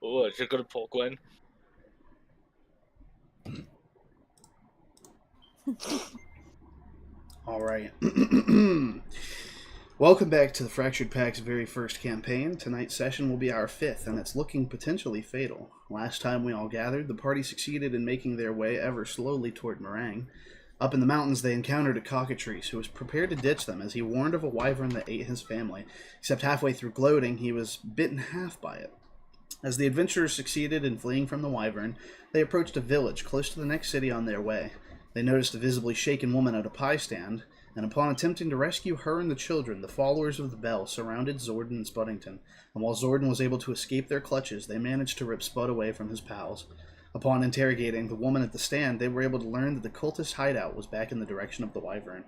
我是个破关。All right. Welcome back to the Fractured Pack's very first campaign. Tonight's session will be our fifth, and it's looking potentially fatal. Last time we all gathered, the party succeeded in making their way ever slowly toward Meringue. Up in the mountains, they encountered a cockatrice who was prepared to ditch them as he warned of a wyvern that ate his family, except halfway through gloating, he was bit in half by it. As the adventurers succeeded in fleeing from the wyvern, they approached a village close to the next city on their way. They noticed a visibly shaken woman at a pie stand, and upon attempting to rescue her and the children, the followers of the Bell surrounded Zordon and Spuddington, and while Zordon was able to escape their clutches, they managed to rip Spud away from his pals. Upon interrogating the woman at the stand, they were able to learn that the cultist hideout was back in the direction of the wyvern.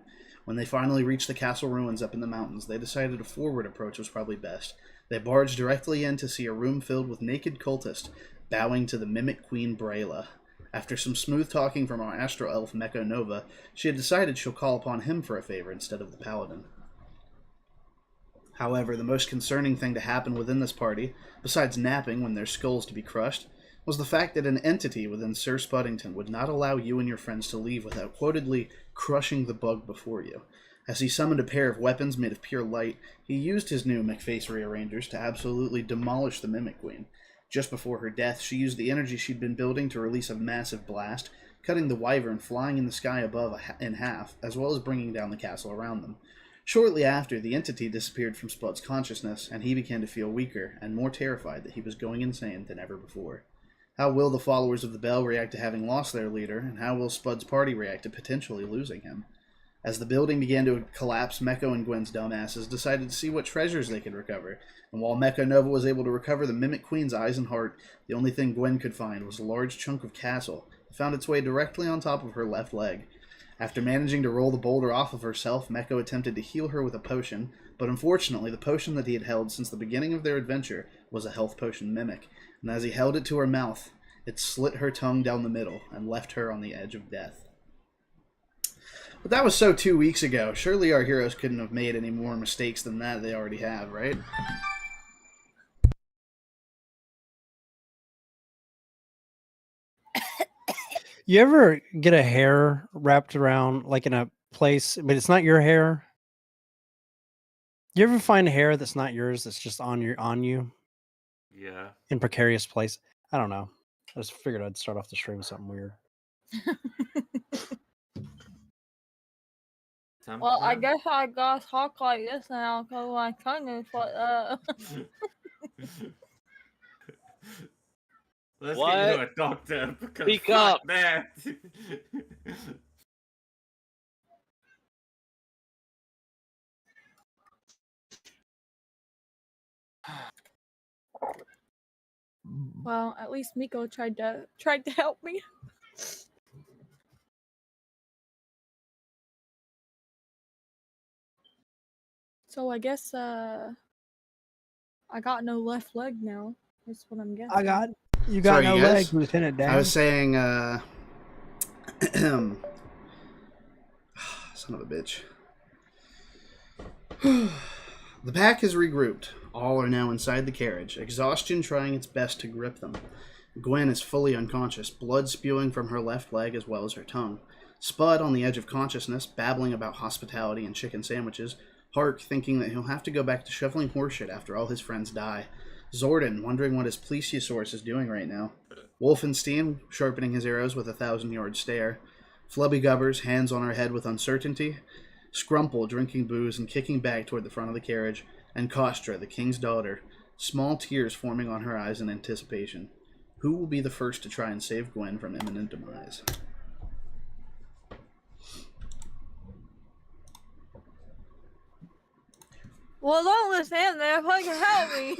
When they finally reached the castle ruins up in the mountains, they decided a forward approach was probably best. They barged directly in to see a room filled with naked cultists, bowing to the mimic queen Brayla. After some smooth talking from our astro elf Meko Nova, she had decided she'll call upon him for a favor instead of the paladin. However, the most concerning thing to happen within this party, besides napping when their skulls to be crushed, was the fact that an entity within Sir Spuddington would not allow you and your friends to leave without quotedly crushing the bug before you. As he summoned a pair of weapons made of pure light, he used his new McFace rearrangers to absolutely demolish the Mimic Queen. Just before her death, she used the energy she'd been building to release a massive blast, cutting the wyvern flying in the sky above in half, as well as bringing down the castle around them. Shortly after, the entity disappeared from Spud's consciousness, and he began to feel weaker and more terrified that he was going insane than ever before. How will the followers of the Bell react to having lost their leader, and how will Spud's party react to potentially losing him? As the building began to collapse, Meko and Gwen's dumbasses decided to see what treasures they could recover, and while Meko Nova was able to recover the Mimic Queen's eyes and heart, the only thing Gwen could find was a large chunk of castle that found its way directly on top of her left leg. After managing to roll the boulder off of herself, Meko attempted to heal her with a potion, but unfortunately the potion that he had held since the beginning of their adventure was a health potion mimic, and as he held it to her mouth, it slit her tongue down the middle and left her on the edge of death. But that was so 2 weeks ago. Surely our heroes couldn't have made any more mistakes than that they already have, right? You ever get a hair wrapped around, like in a place, but it's not your hair? You ever find hair that's not yours, that's just on you? Yeah. In precarious place? I don't know. I just figured I'd start off the stream with something weird. Well, I guess I gotta talk like this now because my tongue is like Let's What? get you a doctor. Speak fuck up. that. well, at least Miko tried to help me. So I guess I got no left leg now. That's what I'm guessing. You got Sorry, no you guys? leg, Lieutenant Dan. I was saying, son of a bitch. The pack is regrouped. All are now inside the carriage, exhaustion trying its best to grip them. Gwen is fully unconscious, blood spewing from her left leg as well as her tongue. Spud on the edge of consciousness, babbling about hospitality and chicken sandwiches. Hark thinking that he'll have to go back to shoveling horseshit after all his friends die. Zordon wondering what his plesiosaurus is doing right now. Wolfenstein sharpening his arrows with a 1,000-yard stare. Flubby Gubbers, hands on her head with uncertainty. Scrumple drinking booze and kicking back toward the front of the carriage. And Kostra, the king's daughter, small tears forming on her eyes in anticipation. Who will be the first to try and save Gwen from imminent demise? Well, don't listen there. Fucking help me.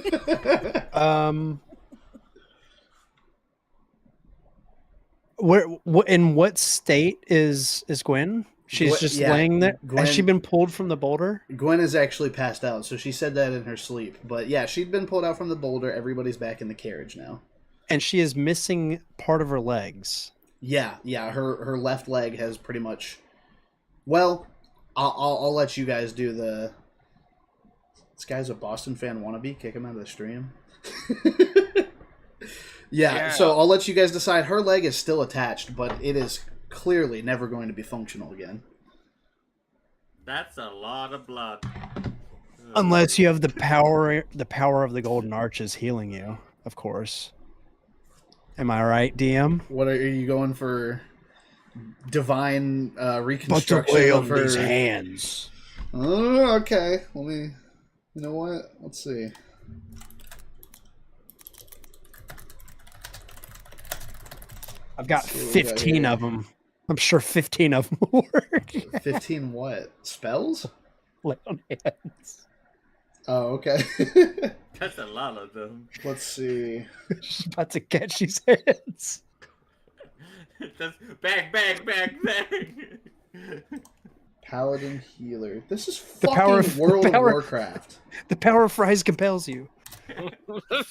Where? In what state is Gwen? She's just laying there. Gwen, Has she been pulled from the boulder? Gwen is actually passed out, so she said that in her sleep. But yeah, she'd been pulled out from the boulder. Everybody's back in the carriage now. And she is missing part of her legs. Yeah. Her left leg has pretty much. Well, I'll let you guys do the This guy's a Boston fan wannabe. Kick him out of the stream. Yeah, so I'll let you guys decide. Her leg is still attached, but it is clearly never going to be functional again. That's a lot of blood. Unless you have the power of the golden arches healing you, of course. Am I right, DM? What are you going for? Divine reconstruction of her hands. Oh, okay. Let me. You know what? Let's see. I've got 15 of them. I'm sure 15 of them will work. 15 what? Spells? Lay on hands. Oh, okay. That's a lot of them. Let's see. Just about to catch these heads. Just bang, bang, bang, bang. Paladin healer. This is The fucking power of- World the of power- Warcraft. The power of fries compels you.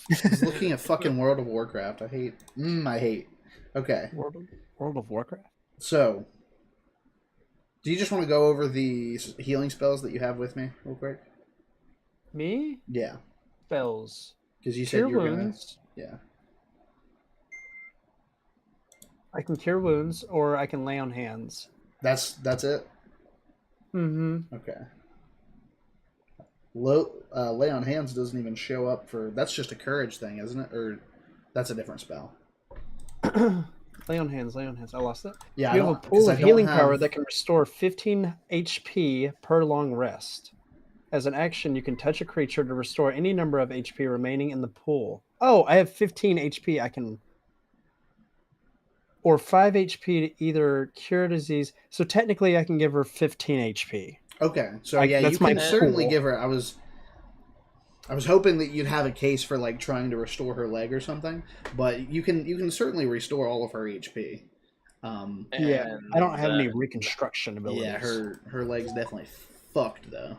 He's looking at fucking World of Warcraft. I hate. Okay. World of Warcraft? So, do you just want to go over the healing spells that you have with me real quick? Me? Yeah. Spells. Because you said Cure you were wounds. gonna... Yeah. I can cure wounds, or I can lay on hands. That's it? Mm-hmm. Okay. Lay on hands doesn't even show up for... That's just a courage thing, isn't it? Or that's a different spell. Lay on hands. I lost it. Yeah, You have a pool of healing power that can restore 15 HP per long rest. As an action, you can touch a creature to restore any number of HP remaining in the pool. Oh, I have 15 HP. I can... Or 5 HP to either cure a disease. So technically, I can give her 15 HP. Okay, so yeah, you can certainly give her... I was hoping that you'd have a case for like trying to restore her leg or something, but you can certainly restore all of her HP. Yeah, I don't have any reconstruction abilities. Yeah, her leg's definitely fucked though.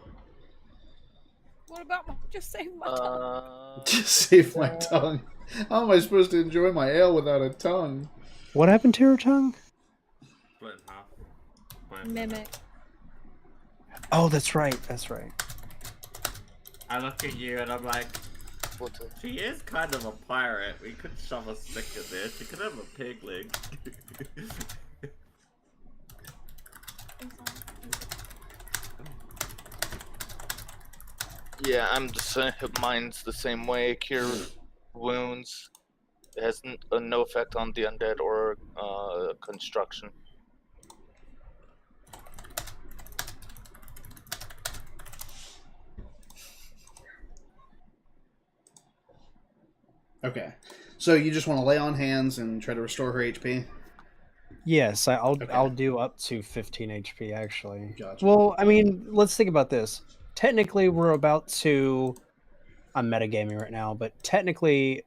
What about my... Just save my tongue. Just save my tongue. How am I supposed to enjoy my ale without a tongue? What happened to her tongue? Split in half. Mimic. Oh, that's right. I look at you and I'm like, she is kind of a pirate. We could shove a stick in there. She could have a pig leg. Yeah, I'm the same. Mine's the same way. Cure wounds. It has no effect on the undead or construction. Okay, so you just want to lay on hands and try to restore her HP? Yes, I'll do up to 15 HP actually. Gotcha. Well, I mean, let's think about this. Technically, we're about to... I'm metagaming right now, but technically,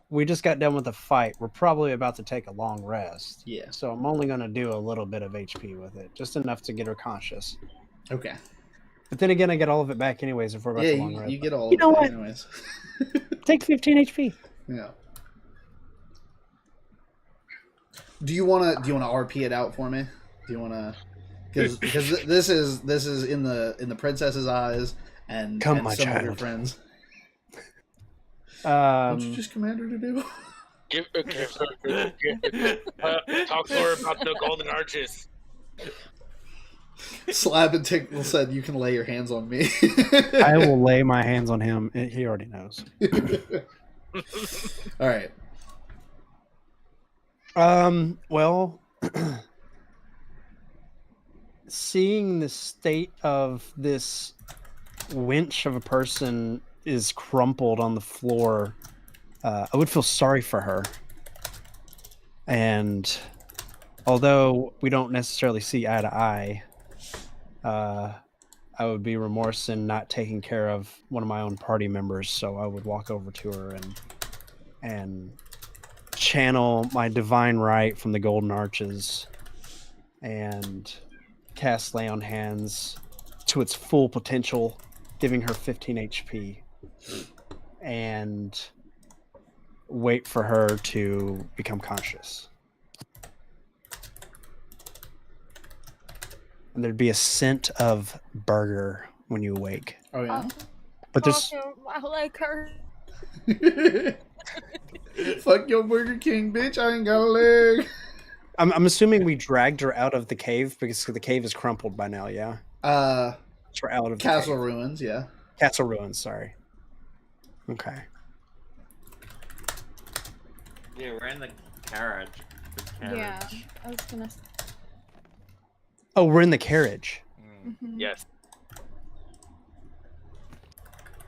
we just got done with a fight. We're probably about to take a long rest. Yeah. So I'm only going to do a little bit of HP with it, just enough to get her conscious. Okay. But then again, I get all of it back anyways if we're about to long rest. You get all You of know it what? anyways. Take 15 HP. Yeah. Do you wanna RP it out for me? Do you wanna? Because this is in the princess's eyes and Come, and my some of your child. friends. What you just command her to do? Talk to her about the golden arches. Slab and Tickle said you can lay your hands on me. I will lay my hands on him. He already knows. All right. Well, seeing the state of this winch of a person is crumpled on the floor, I would feel sorry for her. And although we don't necessarily see eye to eye, I would be remorse in not taking care of one of my own party members. So I would walk over to her and channel my divine right from the golden arches and cast lay on hands to its full potential, giving her 15 HP, and wait for her to become conscious. And there'd be a scent of burger when you awake. Oh yeah. But there's My leg hurt. Fuck your Burger King, bitch! I ain't got a leg. I'm assuming we dragged her out of the cave because the cave is crumpled by now. Yeah, we're out of Castle the cave. ruins. Yeah. Castle ruins. Sorry. Okay. Yeah, we're in the carriage. Yeah, I was gonna. Oh, we're in the carriage. Mhm. Yes.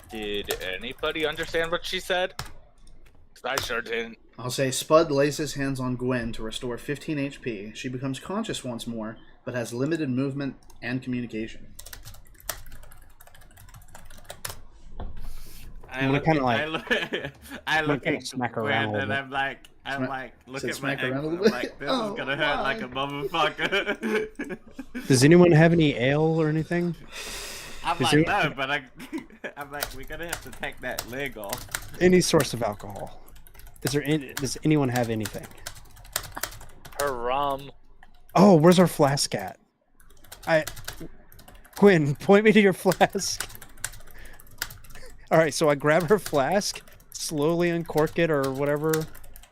Did anybody understand what she said? 'Cause I sure didn't. I'll say Spud lays his hands on Gwen to restore 15 HP. She becomes conscious once more, but has limited movement and communication. I'm gonna kinda like- I look kinda at smack her Gwen around a little and bit. I'm like, look Said at my smack her around a ankle. little I'm bit? like, this Oh, is gonna hurt like a why? motherfucker. Does anyone have any ale or anything? I'm Is like, there- no, but I'm like, we're gonna have to take that leg off. Any source of alcohol? Does anyone have anything? Her rum. Oh, where's our flask at? Quinn, point me to your flask. All right, so I grab her flask, slowly uncork it or whatever,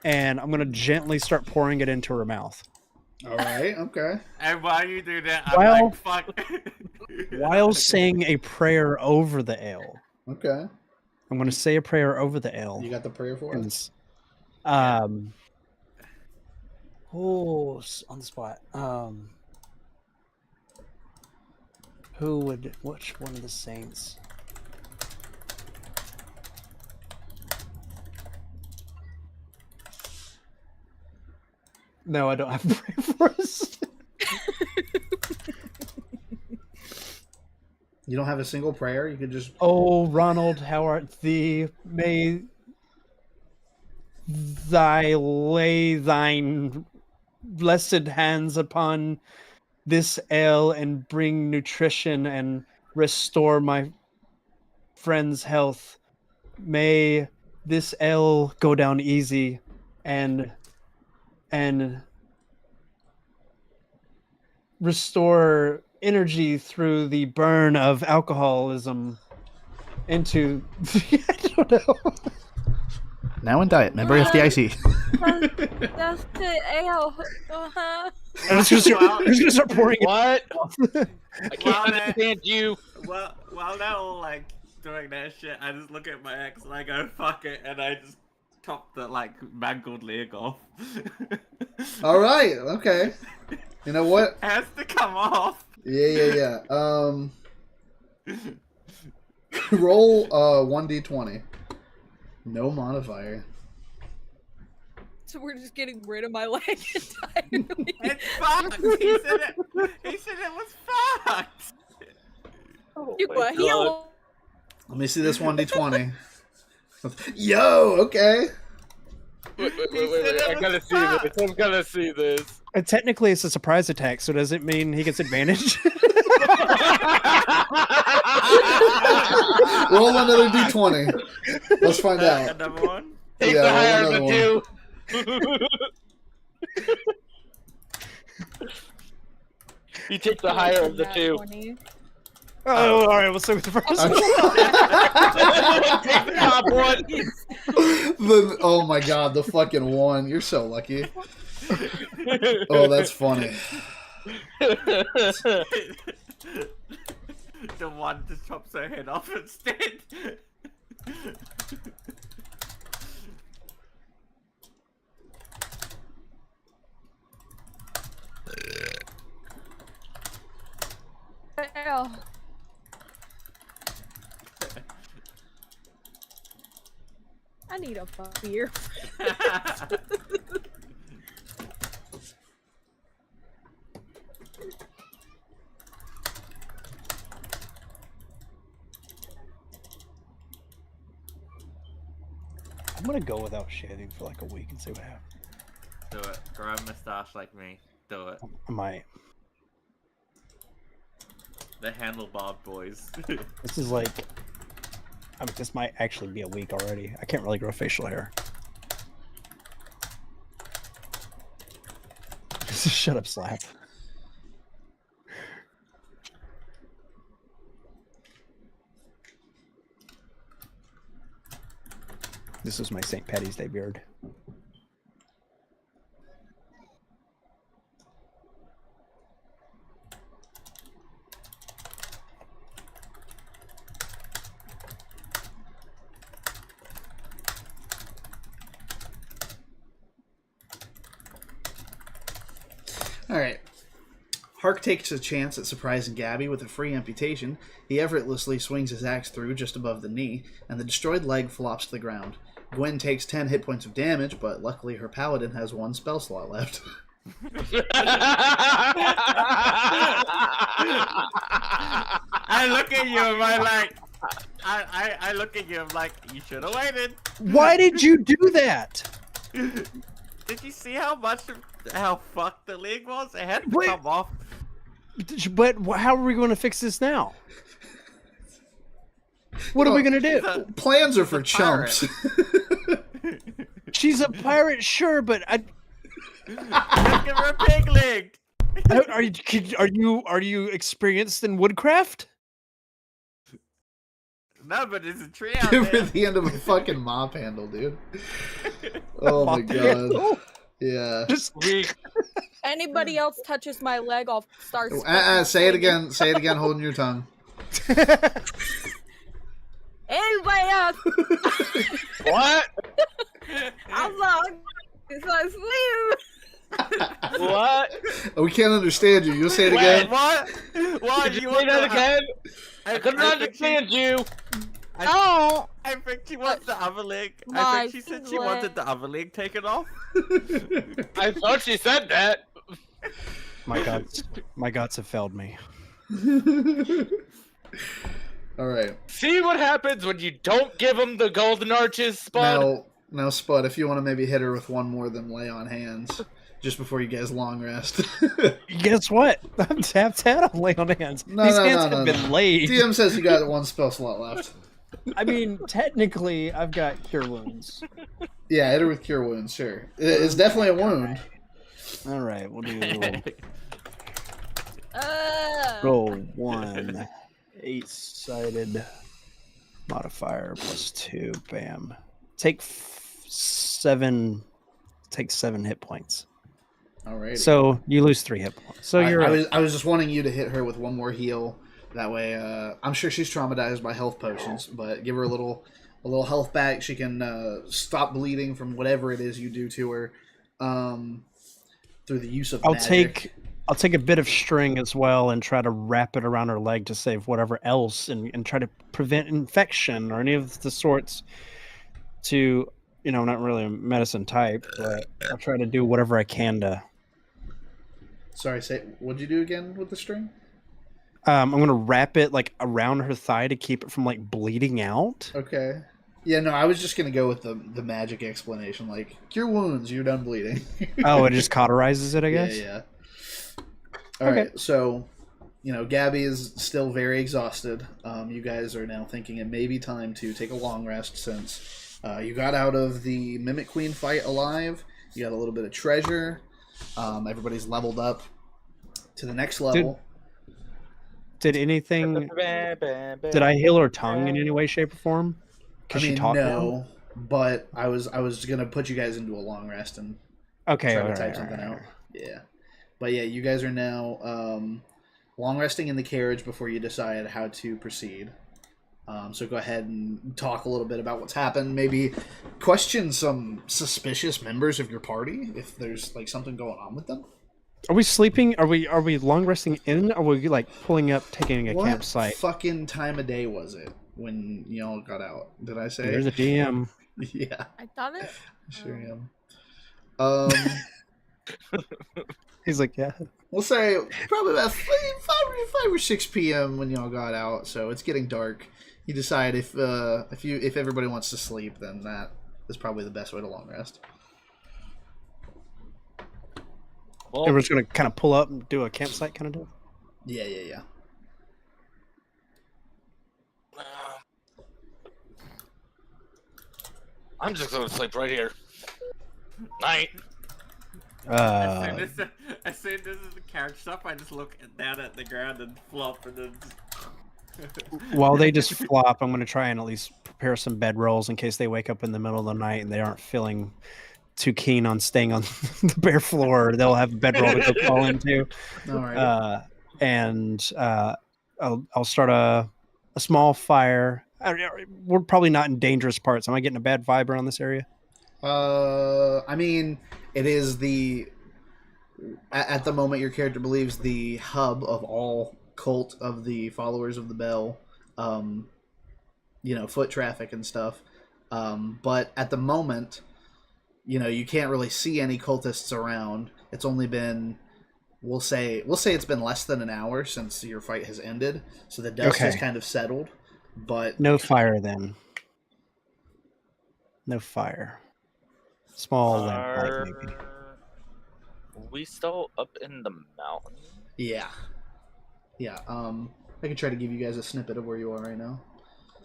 and I'm gonna gently start pouring it into her mouth. All right. Okay. And while you do that, I'm Well- like, fuck. While saying a prayer over the ale. Okay. I'm gonna say a prayer over the ale. You got the prayer for us? And, oh, on the spot. Which one of the saints? No, I don't have a prayer for us. You don't have a single prayer? You could just. Oh, Ronald, how art thee? May thy lay thine blessed hands upon this ale and bring nutrition and restore my friend's health. May this ale go down easy and restore energy through the burn of alcoholism into I don't know. Now in diet. Member FDIC. That's the ale. I'm just gonna start pouring it. What? I Well, can't man. understand you. Well, while they're all like doing that shit, I just look at my ex and I go, fuck it, and I just top the like mangled leg off. All right. Okay. You know what? Has to come off. Yeah. Roll 1d20. No modifier. So we're just getting rid of my leg entirely. It's fucked. He said it was fucked. You my were healed. Let me see this 1d20. Yo, okay. Wait. said I it gotta was see this. fucked. I'm gonna see this. And technically, it's a surprise attack, so does it mean he gets advantage? Roll another d20. Let's find out. Another one. Take Yeah, the higher of another the one. two. You take the higher of the two. 20. Oh, all right. We'll start with the first one. Take the top one. Oh my god, the fucking one. You're so lucky. Oh, that's funny. The one just chops her head off instead. Ale. I need a beer. I'm gonna go without shaving for like a week and see what happens. Do it. Grow a mustache like me. Do it. I might. The handlebar boys. This is like. I mean, this might actually be a week already. I can't really grow facial hair. Shut up, Slap. This is my St. Patty's Day beard. All right. Hark takes a chance at surprising Gabby with a free amputation. He effortlessly swings his axe through just above the knee, and the destroyed leg flops to the ground. Gwen takes 10 hit points of damage, but luckily her paladin has 1 spell slot left. I look at you and I'm like, I look at you, I'm like, you should have waited. Why did you do that? Did you see how fucked the leg was? It had to Wait. come off. But how are we going to fix this now? What are we going to do? Plans are for He's a pirate. chumps. She's a pirate, sure, but Let's give her a pig leg. are you experienced in woodcraft? No, but it's a tree out Give her there. the end of a fucking mop handle, dude. Oh my god. Yeah. Just Anybody else touches my leg, I'll start. Say it again. Say it again, holding your tongue. Anybody else? What? I'm like, it's like sleep. What? We can't understand you. You'll say it Wait, again. what? What? Did you say that again? I couldn't think understand you. Oh, I think she wants the other leg. I My think she said she wanted the other leg taken off. I thought she said that. my guts have failed me. All right. See what happens when you don't give him the golden arches, Spud? Now, Spud, if you want to maybe hit her with one more than lay on hands, just before you guys long rest. Guess what? I'm tapped out on lay on hands. These hands have been laid. DM says you got 1 spell slot left. I mean, technically, I've got cure wounds. Yeah, hit her with cure wounds, sure. It's definitely a wound. All right, we'll do roll 1 8-sided modifier +2. Bam. Take 7 hit points. All right. So you lose 3 hit points. So you're. I was just wanting you to hit her with one more heal. That way, I'm sure she's traumatized by health potions, but give her a little health back. She can stop bleeding from whatever it is you do to her through the use of magic. I'll take a bit of string as well and try to wrap it around her leg to save whatever else and try to prevent infection or any of the sorts to, not really a medicine type, but I'll try to do whatever I can to. Sorry, what'd you do again with the string? I'm going to wrap it like around her thigh to keep it from like bleeding out. Okay. Yeah, no, I was just going to go with the magic explanation, like, cure wounds, you're done bleeding. Oh, it just cauterizes it, I guess? Yeah. All right, so, Gabby is still very exhausted. You guys are now thinking it may be time to take a long rest since you got out of the Mimic Queen fight alive. You got a little bit of treasure. Everybody's leveled up to the next level. Did anything... Did I heal her tongue in any way, shape, or form? I mean, no, but I was going to put you guys into a long rest and try to type something out. Yeah. But yeah, you guys are now long resting in the carriage before you decide how to proceed. So go ahead and talk a little bit about what's happened. Maybe question some suspicious members of your party if there's like something going on with them. Are we sleeping? Are we long resting in? Or are we like pulling up, taking a campsite? What fucking time of day was it when y'all got out? Did I say? There's a DM. Yeah. I thought it. Sure am. He's like, yeah. We'll say probably about 5 or 6 p.m. when y'all got out, so it's getting dark. You decide if everybody wants to sleep, then that is probably the best way to long rest. Well, Everyone's gonna kind of pull up and do a campsite kind of deal. Yeah. I'm just gonna sleep right here. Night. As soon as the carriage stuff, I just look down at the ground and flop and then. While they just flop, I'm gonna try and at least prepare some bedrolls in case they wake up in the middle of the night and they aren't feeling too keen on staying on the bare floor. They'll have a bedroll to go crawl into. All right. I'll start a small fire. We're probably not in dangerous parts. Am I getting a bad vibe around this area? I mean, it is at the moment your character believes the hub of all cult of the followers of the bell, foot traffic and stuff. But at the moment, you can't really see any cultists around. It's only been, we'll say it's been less than an hour since your fight has ended, so the dust has kind of settled. But no fire then. No fire. Small lamplight, maybe. We still up in the mountain? Yeah. I can try to give you guys a snippet of where you are right now.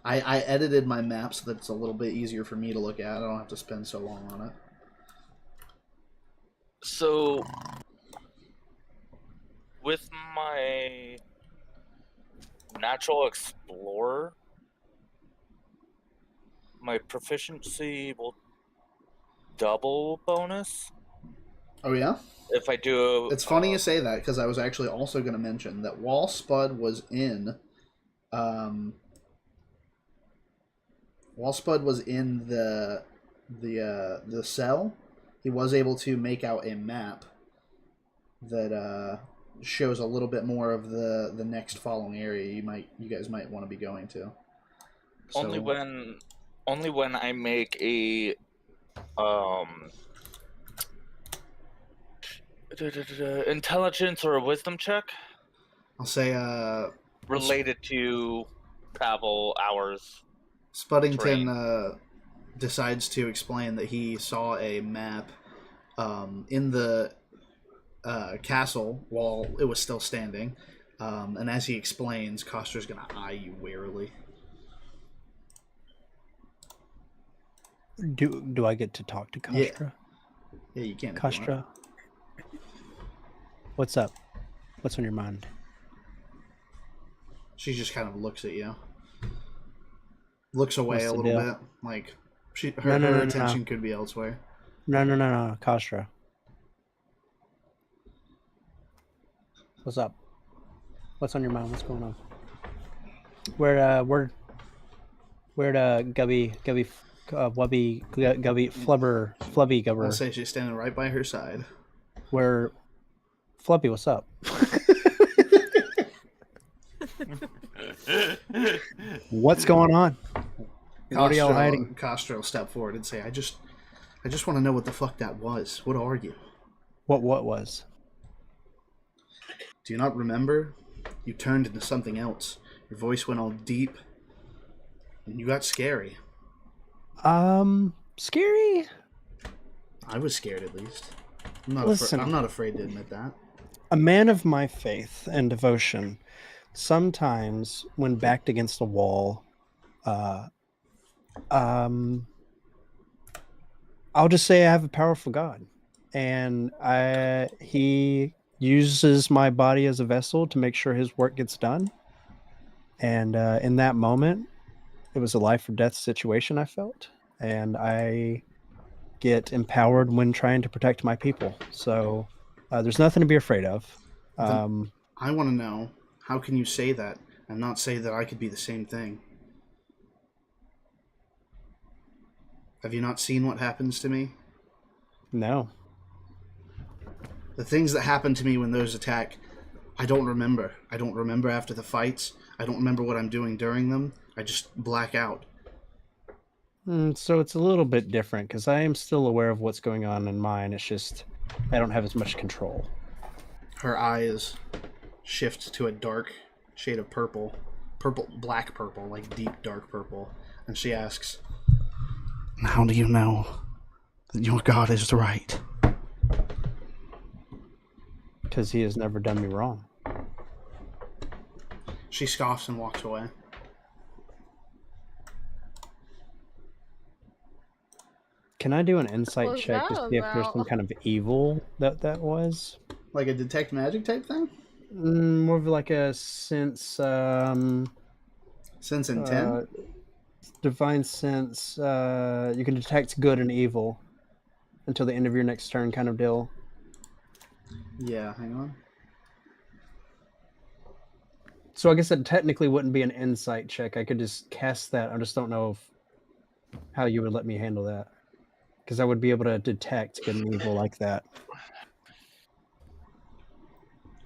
I edited my map so that it's a little bit easier for me to look at. I don't have to spend so long on it. So, with my natural explorer, my proficiency will double bonus. Oh yeah? If I do... It's funny you say that, because I was actually also going to mention that while Spud was in... while Spud was in the cell, he was able to make out a map that shows a little bit more of the next following area you guys might want to be going to. So, only when I make a intelligence or a wisdom check I'll say related to travel hours. Spuddington decides to explain that he saw a map in the castle while it was still standing, and as he explains, Kostra's going to eye you warily. Do I get to talk to Kostra? Yeah, you can. Kostra, what's up? What's on your mind? She just kind of looks at you. Looks away What's a the little deal? bit, like her attention could be elsewhere. No, Kostra. What's up? What's on your mind? What's going on? Where'd Gubby, Wubby, Gubby, Flubby, Gubber? I'll say she's standing right by her side. Where, Flubby, what's up? What's going on? What are y'all hiding? Kostra will step forward and say, I just want to know what the fuck that was. What are you? What was? Do you not remember? You turned into something else. Your voice went all deep. And you got scary. Scary? I was scared, at least. I'm not afraid to admit that. A man of my faith and devotion, sometimes when backed against a wall, I'll just say I have a powerful God, and he uses my body as a vessel to make sure his work gets done. And in that moment, it was a life or death situation I felt, and I get empowered when trying to protect my people. So there's nothing to be afraid of. I want to know, how can you say that and not say that I could be the same thing? Have you not seen what happens to me? No. The things that happen to me when those attack, I don't remember. I don't remember after the fights. I don't remember what I'm doing during them. I just black out. So it's a little bit different, because I am still aware of what's going on in mine. It's just I don't have as much control. Her eyes shift to a dark shade of purple. Black purple, like deep dark purple. And she asks, how do you know that your God is right? Because he has never done me wrong. She scoffs and walks away. Can I do an insight What was check to that see if there's some about? kind of evil that was? Like a detect magic type thing? More of like a sense. Sense intent? Divine sense. You can detect good and evil until the end of your next turn, kind of deal. Yeah, hang on. So I guess it technically wouldn't be an insight check. I could just cast that. I just don't know how you would let me handle that. Because I would be able to detect good and evil like that.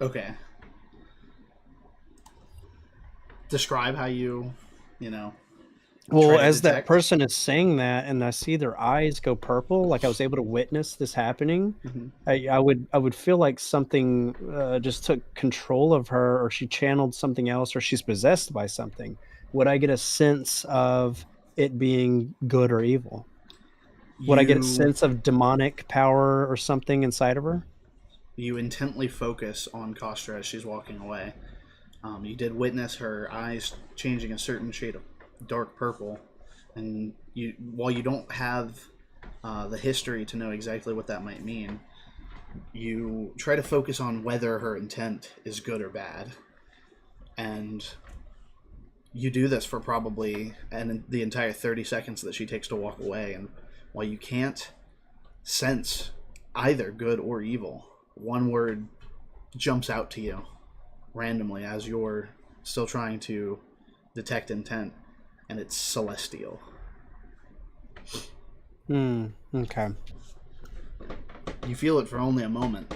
Okay. Describe how you Well, try to as that detect. person is saying that, and I see their eyes go purple, like I was able to witness this happening, Mhm. I would feel like something just took control of her, or she channeled something else, or she's possessed by something. Would I get a sense of it being good or evil? Would I get a sense of demonic power or something inside of her? You intently focus on Kostra as she's walking away. You did witness her eyes changing a certain shade of dark purple, and while you don't have the history to know exactly what that might mean, you try to focus on whether her intent is good or bad, and you do this for probably the entire 30 seconds that she takes to walk away. And while you can't sense either good or evil, one word jumps out to you randomly as you're still trying to detect intent, and it's celestial. Okay. You feel it for only a moment.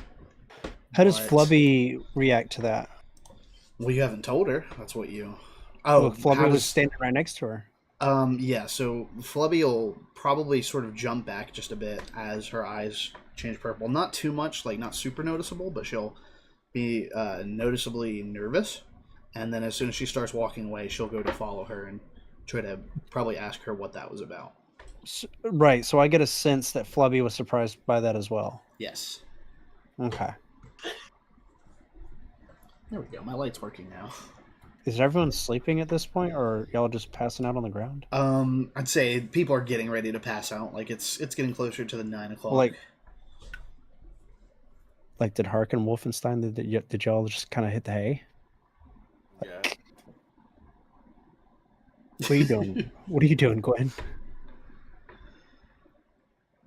How does but- Flubby react to that? Well, you haven't told her. That's what you. Well, Flubby how was does standing right next to her. Yeah, so Flubby will probably sort of jump back just a bit as her eyes change purple. Not too much, like not super noticeable, but she'll be noticeably nervous. And then as soon as she starts walking away, she'll go to follow her and try to probably ask her what that was about. Right, so I get a sense that Flubby was surprised by that as well. Yes. Okay. There we go. My light's working now. Is everyone sleeping at this point, or y'all just passing out on the ground? I'd say people are getting ready to pass out. Like it's getting closer to the 9 o'clock. Like did Hark and Wolfenstein, did y'all just kind of hit the hay? Yeah. What are you doing? What are you doing, Gwen?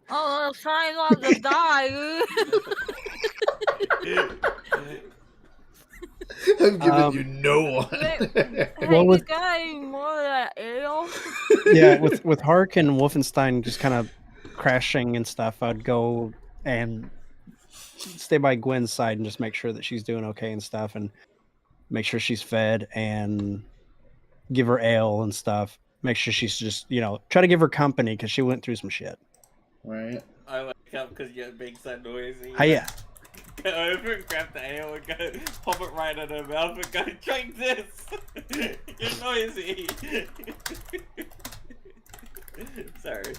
Oh, I'm trying not to die. I'm giving you no one. Hey, Well, you got any more of that ale? Yeah, with Hark and Wolfenstein just kind of crashing and stuff, I'd go and stay by Gwen's side and just make sure that she's doing okay and stuff, and make sure she's fed and give her ale and stuff. Make sure she's just, try to give her company because she went through some shit. Right. I wake up because you're being so noisy. Hiya. Go over and grab the ale and go pop it right in her mouth and go, drink this! You're noisy! Sorry.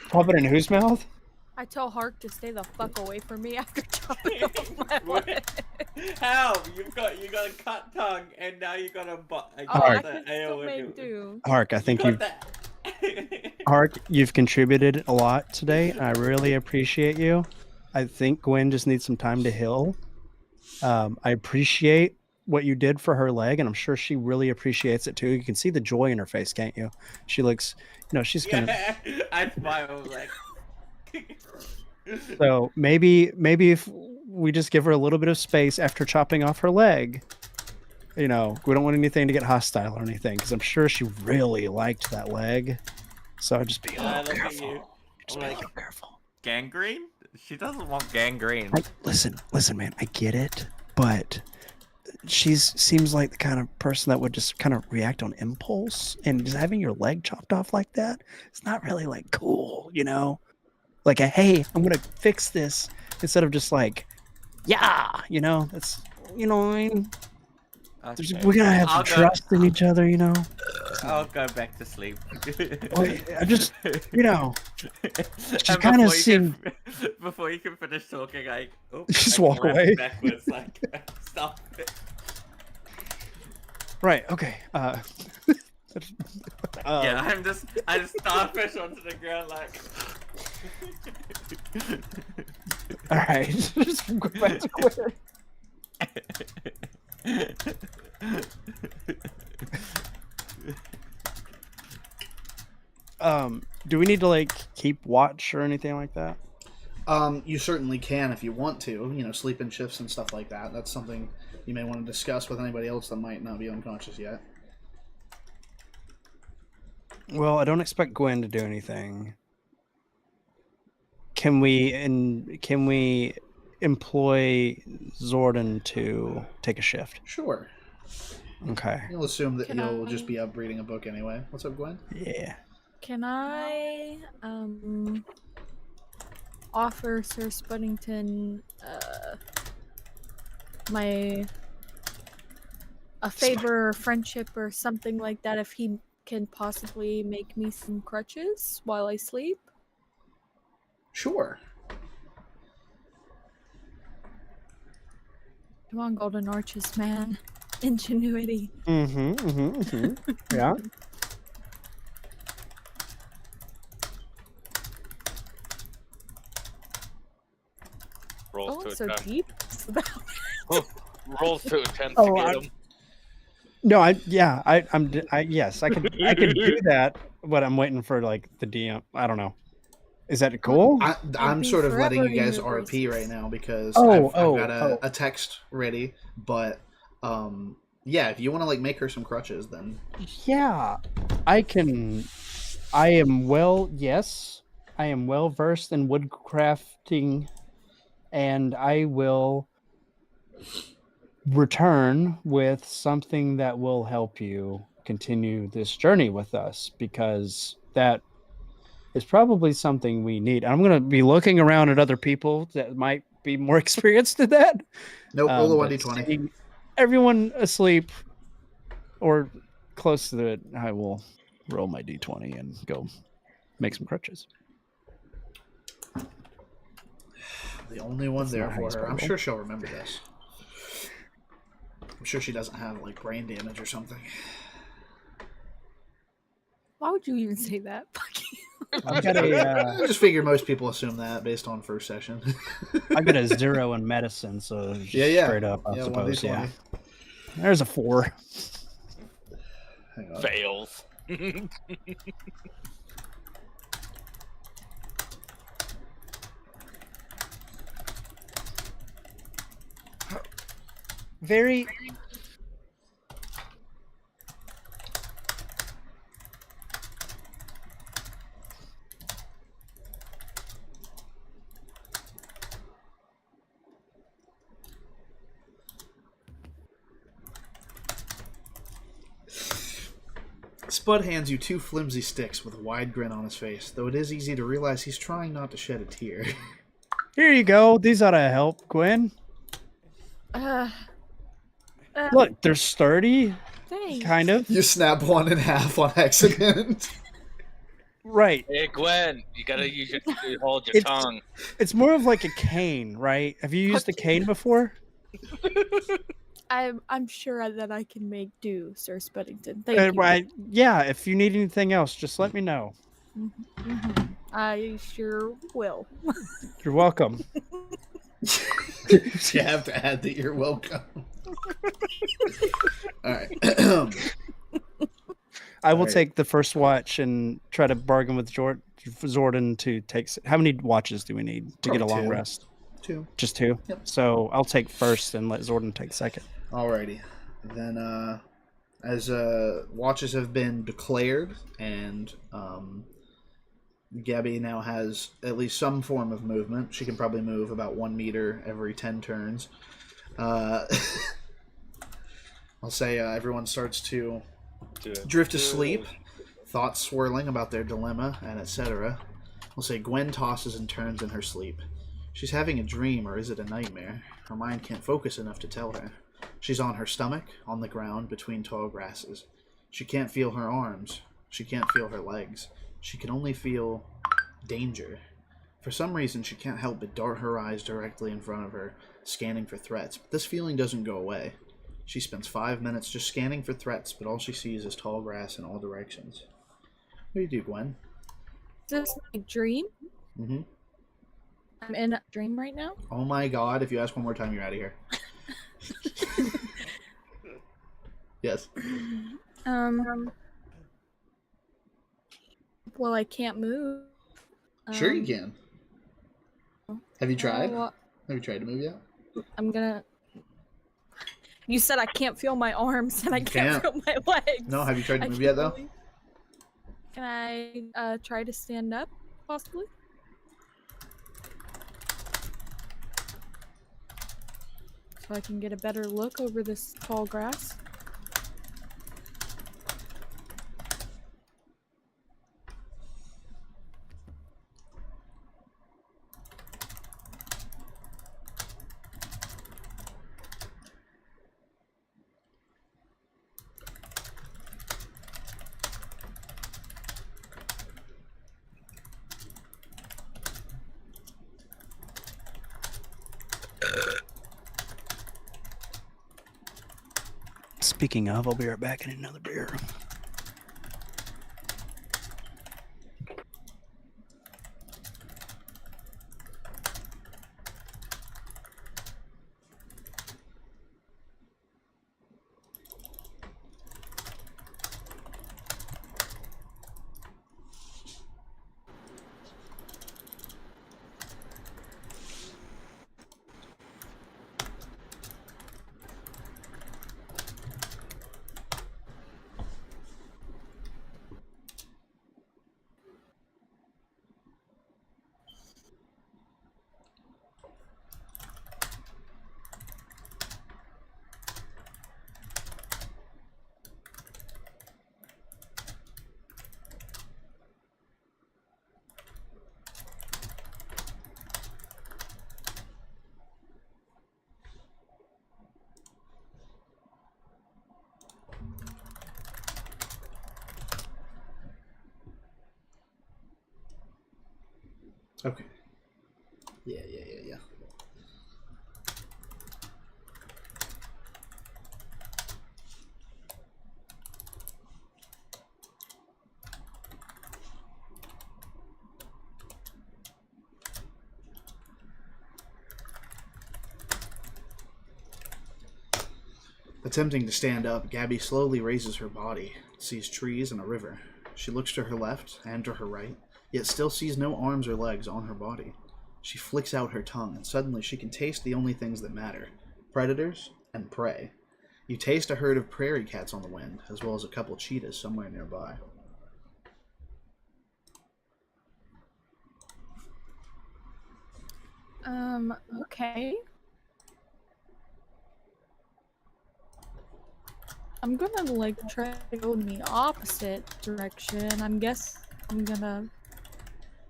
Pop it in whose mouth? I tell Hark to stay the fuck away from me after chopping off my leg. How? You got a cut tongue and now you got a I Hark. can still make do. Hark, I think you've Hark, you've contributed a lot today. I really appreciate you. I think Gwen just needs some time to heal. I appreciate what you did for her leg, and I'm sure she really appreciates it too. You can see the joy in her face, can't you? She looks, she's gonna. Yeah, I smile like. So maybe if we just give her a little bit of space after chopping off her leg, we don't want anything to get hostile or anything, because I'm sure she really liked that leg. So just be a little careful. Just be a little careful. Gangrene? She doesn't want gangrene. Listen, man. I get it, but she seems like the kind of person that would just kind of react on impulse, and just having your leg chopped off like that, it's not really like cool, Like hey, I'm gonna fix this, instead of just like, yeah, that's, what I mean. Okay. We're gonna have some trust in each other, I'll go back to sleep. I just, And kind of seem. Before you can finish talking, Just I walk glance away. backwards, like, stop it. Right. Okay. Yeah, I just starfish onto the ground, like. All right. Just go back to Gwen. Do we need to like keep watch or anything like that? You certainly can if you want to. You know, sleep in shifts and stuff like that. That's something you may want to discuss with anybody else that might not be unconscious yet. Well, I don't expect Gwen to do anything. Can we employ Zordon to take a shift? Sure. Okay. You'll assume that Can he'll I- just be up reading a book anyway. What's up, Gwen? Yeah. Can I offer Sir Spuddington a favor or friendship or something like that if he can possibly make me some crutches while I sleep? Sure. Come on, Golden Arches, man. Ingenuity. Yeah. Rolls Oh, to so attempt. deep. Rolls to attempt Oh, to get him. No, yes, I could do that, but I'm waiting for like the DM. I don't know. Is that cool? I'm be sort of letting you forever in guys your RP braces. right now because Oh, I've got a text ready. But yeah, if you want to like make her some crutches, then Yeah, I can. I am well versed in woodcrafting, and I will return with something that will help you continue this journey with us, because that is probably something we need. I'm going to be looking around at other people that might be more experienced in that. nope. Roll a But 1d20. seeing everyone asleep or close to it, I will roll my d20 and go make some crutches. The only one That's there not how for you her. spell I'm roll. sure she'll remember this. I'm sure she doesn't have like brain damage or something. Why would you even say that? Fuck you. I've got a I just figure most people assume that based on first session. I got a 0 in medicine, so just Yeah. straight up, I Yeah, suppose. 1d20. Yeah, there's a 4. Hang on. Fails. Very. Spud hands you 2 flimsy sticks with a wide grin on his face, though it is easy to realize he's trying not to shed a tear. Here you go. These ought to help, Gwen. Look, they're sturdy, Thanks. kind of. You snap one in half on accident. Right. Hey Gwen, you gotta use your hold your tongue. It's more of like a cane, right? Have you used a cane before? I'm sure that I can make do, Sir Spuddington. Thank you. Right. Yeah. If you need anything else, just let me know. Mhm. I sure will. You're welcome. You have to add that you're welcome. Alright. I will Alright. take the first watch and try to bargain with Zordon to take. How many watches do we need to get a Probably long 2. rest? 2. Just 2? Yep. So I'll take first and let Zordon take second. Alrighty. Then, as watches have been declared, and Gabby now has at least some form of movement. She can probably move about 1 meter every 10 turns. I'll say everyone starts to drift to sleep, thoughts swirling about their dilemma, and etc. We'll say Gwen tosses and turns in her sleep. She's having a dream, or is it a nightmare? Her mind can't focus enough to tell her. She's on her stomach, on the ground, between tall grasses. She can't feel her arms. She can't feel her legs. She can only feel danger. For some reason, she can't help but dart her eyes directly in front of her, scanning for threats. But this feeling doesn't go away. She spends 5 minutes just scanning for threats, but all she sees is tall grass in all directions. What do you do, Gwen? Is this a dream? Mm-hmm. I'm in a dream right now? Oh my god, if you ask one more time, you're out of here. Yes. Well, I can't move. Sure, you can. Have you tried? well, Have you tried to move yet? I'm gonna. You said I can't feel my arms and I You can't can't. feel my legs. No, have you tried to I move can yet, though? only- Can I try to stand up, possibly? So I can get a better look over this tall grass. Speaking of, I'll be right back in another beer. Okay. Yeah. Attempting to stand up, Gabby slowly raises her body, sees trees and a river. She looks to her left and to her right, yet still sees no arms or legs on her body. She flicks out her tongue, and suddenly she can taste the only things that matter: predators and prey. You taste a herd of prairie cats on the wind, as well as a couple cheetahs somewhere nearby. Okay. I'm gonna, like, try to go in the opposite direction. I'm guess I'm gonna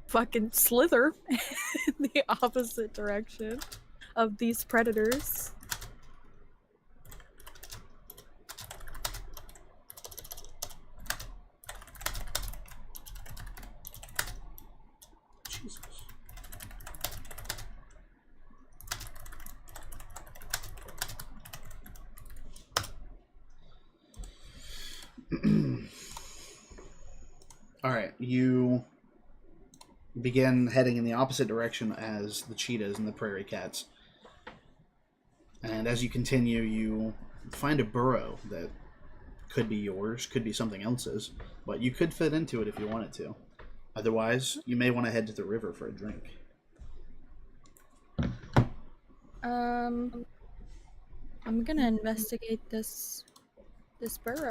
fucking slither in the opposite direction of these predators. Jesus. Alright, you begin heading in the opposite direction as the cheetahs and the prairie cats. And as you continue, you find a burrow that could be yours, could be something else's, but you could fit into it if you wanted to. Otherwise, you may want to head to the river for a drink. I'm gonna investigate this burrow.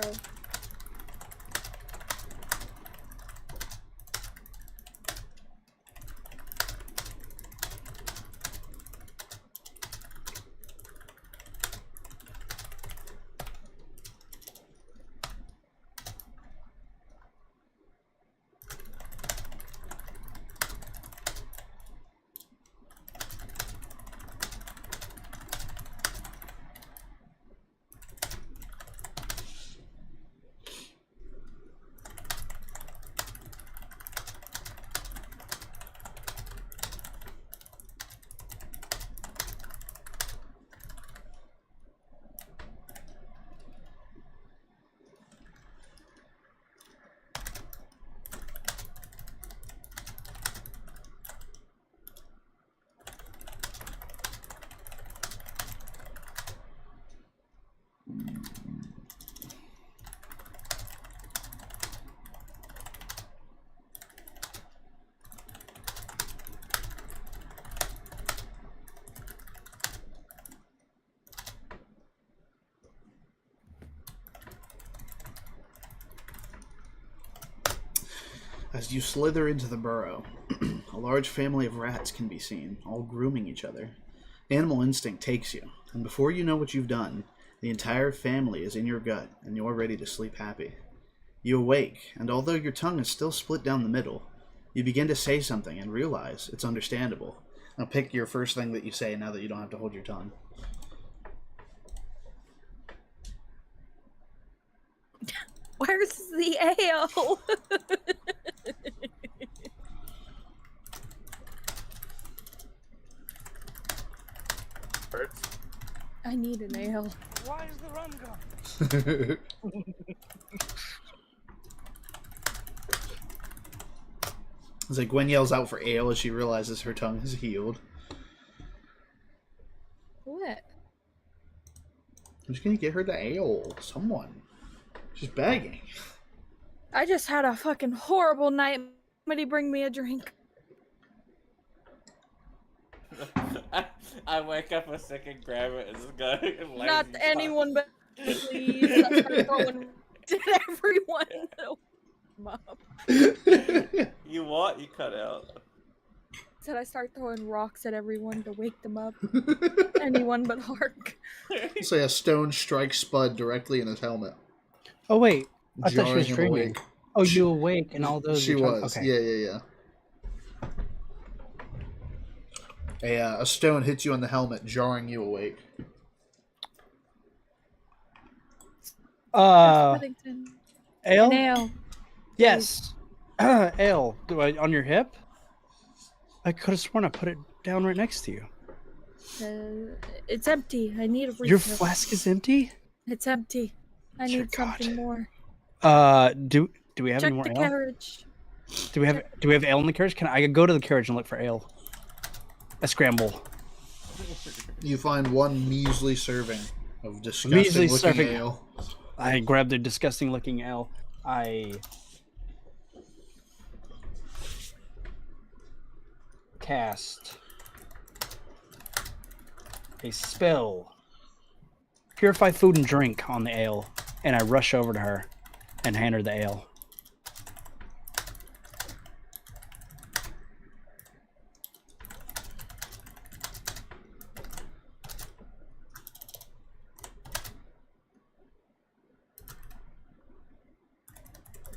As you slither into the burrow, a large family of rats can be seen, all grooming each other. Animal instinct takes you, and before you know what you've done, the entire family is in your gut, and you're ready to sleep happy. You awake, and although your tongue is still split down the middle, you begin to say something and realize it's understandable. Now pick your first thing that you say now that you don't have to hold your tongue. Where's the ale? Birds. I need an ale. Why is the run gone? It's like Gwen yells out for ale as she realizes her tongue is healed. What? I'm just gonna get her the ale. Someone. She's begging. I just had a fucking horrible night. Somebody bring me a drink. I wake up a second, grab it, and just go. Not anyone but please. I started throwing at everyone. Mom. You what? You cut out. Said I start throwing rocks at everyone to wake them up. Anyone but Hark. Say a stone strikes Spud directly in his helmet. Oh wait, I thought she jarring was him dreaming. awake. Oh, you awake and all those. She were was. Okay. Yeah. A stone hits you on the helmet, jarring you awake. Paddington. Ale? Nail. Yes. Ale. On your hip? I could have sworn I put it down right next to you. It's empty. I need a refill. Your flask is empty? It's empty. I Dear need something more. Do we have Check any more the ale? carriage. Do we have ale in the carriage? Can I go to the carriage and look for ale? A scramble. You find one measly serving of disgusting looking ale. I grab the disgusting looking ale. I cast a spell. Purify food and drink on the ale. And I rush over to her and hand her the ale.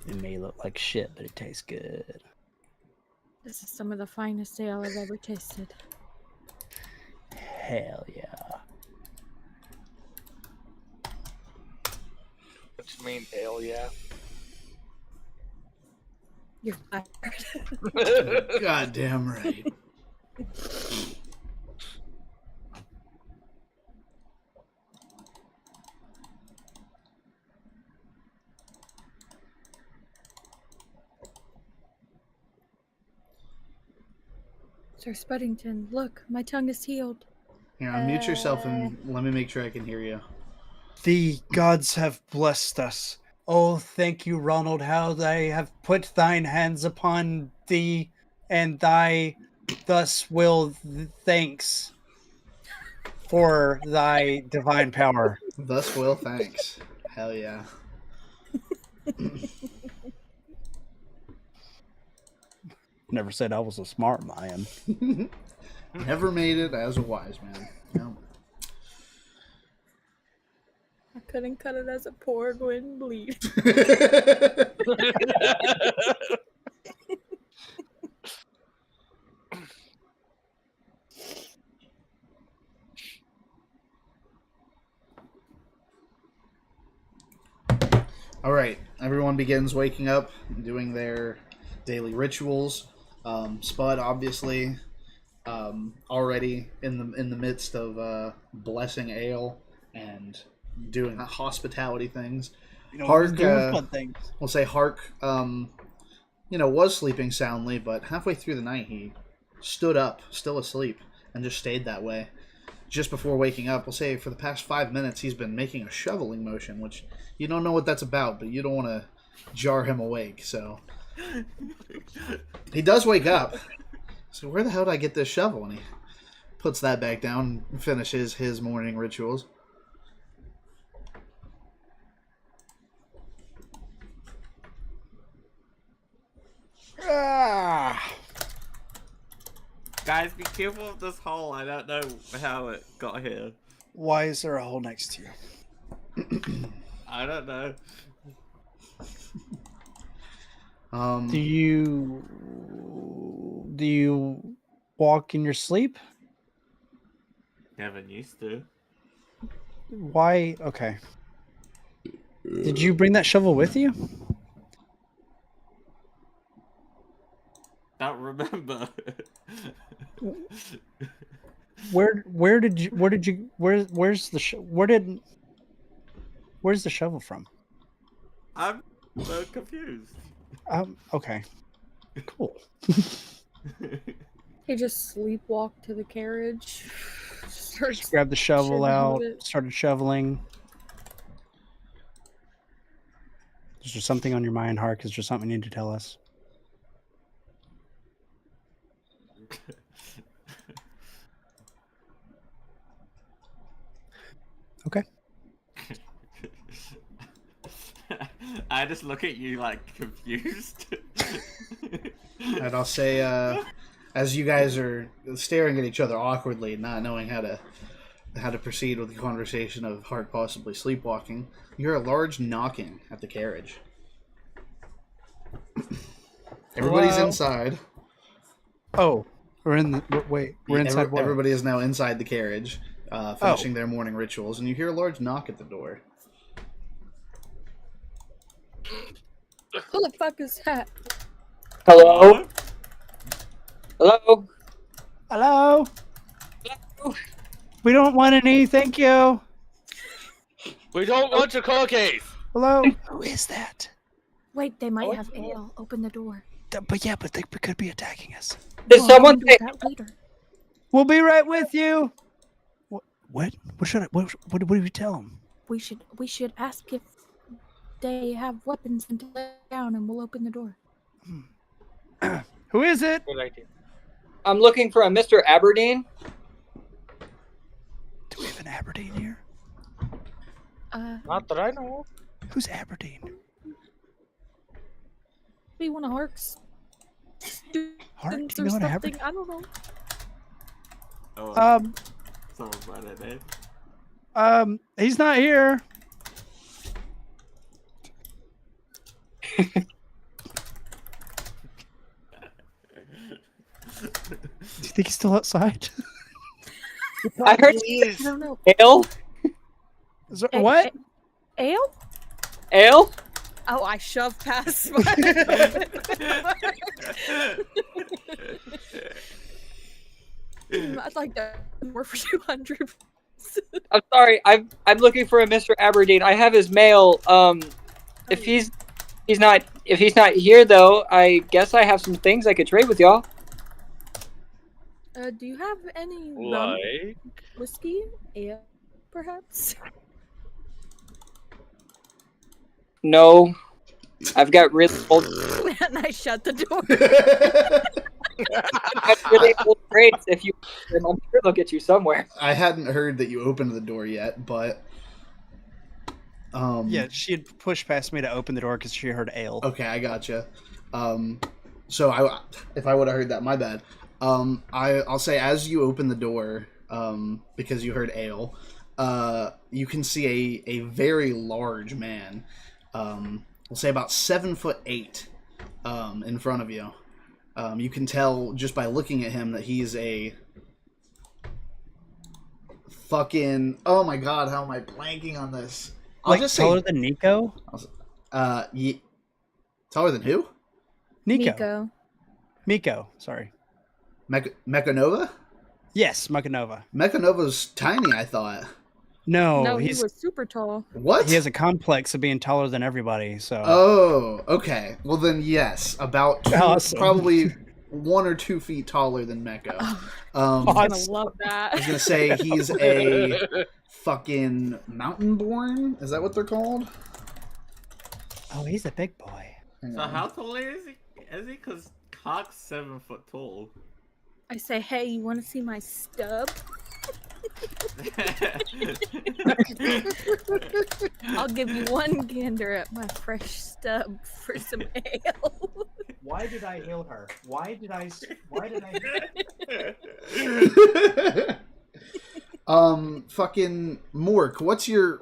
It may look like shit, but it tastes good. This is some of the finest ale I've ever tasted. Hell yeah. What you mean, ale, yeah? You're fired. God damn right. Sir Spuddington, look, my tongue is healed. Here, unmute yourself and let me make sure I can hear you. The gods have blessed us. Oh, thank you, Ronald, how they have put thine hands upon thee, and thy thus will thanks for thy divine power. Thus will, thanks. Hell yeah. Never said I was a smart man. Never made it as a wise man. No. I couldn't cut it as a poured wind bleed. All right, everyone begins waking up, doing their daily rituals. Spud, obviously, already in the midst of blessing ale and doing hospitality things. You know, Hark, doing fun things. we'll say Hark, was sleeping soundly, but halfway through the night he stood up, still asleep, and just stayed that way. Just before waking up, we'll say for the past 5 minutes he's been making a shoveling motion, which you don't know what that's about, but you don't want to jar him awake, so... He does wake up. So where the hell did I get this shovel? And he puts that back down and finishes his morning rituals. Guys, be careful of this hole. I don't know how it got here. Why is there a hole next to you? I don't know. Do you walk in your sleep? Never used to. Why? Okay. Did you bring that shovel with you? Don't remember. Where's the shovel from? I'm so confused. Okay. Cool. He just sleepwalked to the carriage. Starts Grabbed the shovel shitting out, with it. started shoveling. Is there something on your mind, Hark? Is there something you need to tell us? Okay. I just look at you like confused. And I'll say, as you guys are staring at each other awkwardly, not knowing how to proceed with the conversation of Hart possibly sleepwalking, you hear a large knocking at the carriage. Everybody's Hello? inside. Oh, we're inside what? Everybody is now inside the carriage, finishing their morning rituals, and you hear a large knock at the door. Who the fuck is that? Hello? Hello? Hello? We don't want any, thank you. We don't want your cookies. Hello? Who is that? Wait, they might have ale. Open the door. But they could be attacking us. Did We'll someone handle say... that later. We'll be right with you. What? What do we tell them? We should ask if they have weapons and lay down, and we'll open the door. Who is it? Good idea. I'm looking for a Mr. Aberdeen. Do we have an Aberdeen here? Not that I know. Who's Aberdeen? Be one of Hark's Hark? students Do or you know what something. Aberdeen? I don't know. Oh, someone by that name. He's not here. Do you think he's still outside? I heard I don't know. ale. Is there, A- what? Ale? Ale? Oh, I shoved past my... I'd like that more for 200. I'm sorry. I'm looking for a Mr. Aberdeen. I have his mail. If he's not here though, I guess I have some things I could trade with y'all. Do you have any rum, Like, whiskey, ale, perhaps? No, I've got really old. And I shut the door. I've got really old crates. If you, I'm sure they'll get you somewhere. I hadn't heard that you opened the door yet, but Yeah, she had pushed past me to open the door because she heard ale. okay, I gotcha. So if I would have heard that, my bad. I'll say as you open the door, because you heard ale, you can see a very large man. We'll say about 7'8", in front of you. You can tell just by looking at him that he's a fucking... Oh my god, how am I blanking on this? I'll Like just taller say... than Nico? Taller than who? Nico. Miko, sorry. Mechanova? Yes, Mechanova. Mechanova's tiny, I thought. No, he he was super tall. What? has a complex of being taller than everybody, so... Oh, okay. Well then, yes, about Awesome. probably 1 or 2 feet taller than Mecco. I'm gonna Awesome. love that. I was gonna say he's a fucking mountain-born. Is that what they're called? Oh, he's a big boy. Hang So on. how tall is he? Because Cock's 7 foot tall. I say, hey, you want to see my stub? I'll give you one gander at my fresh stub for some ale. Why did I heal her? Why did I? Fucking Mork. What's your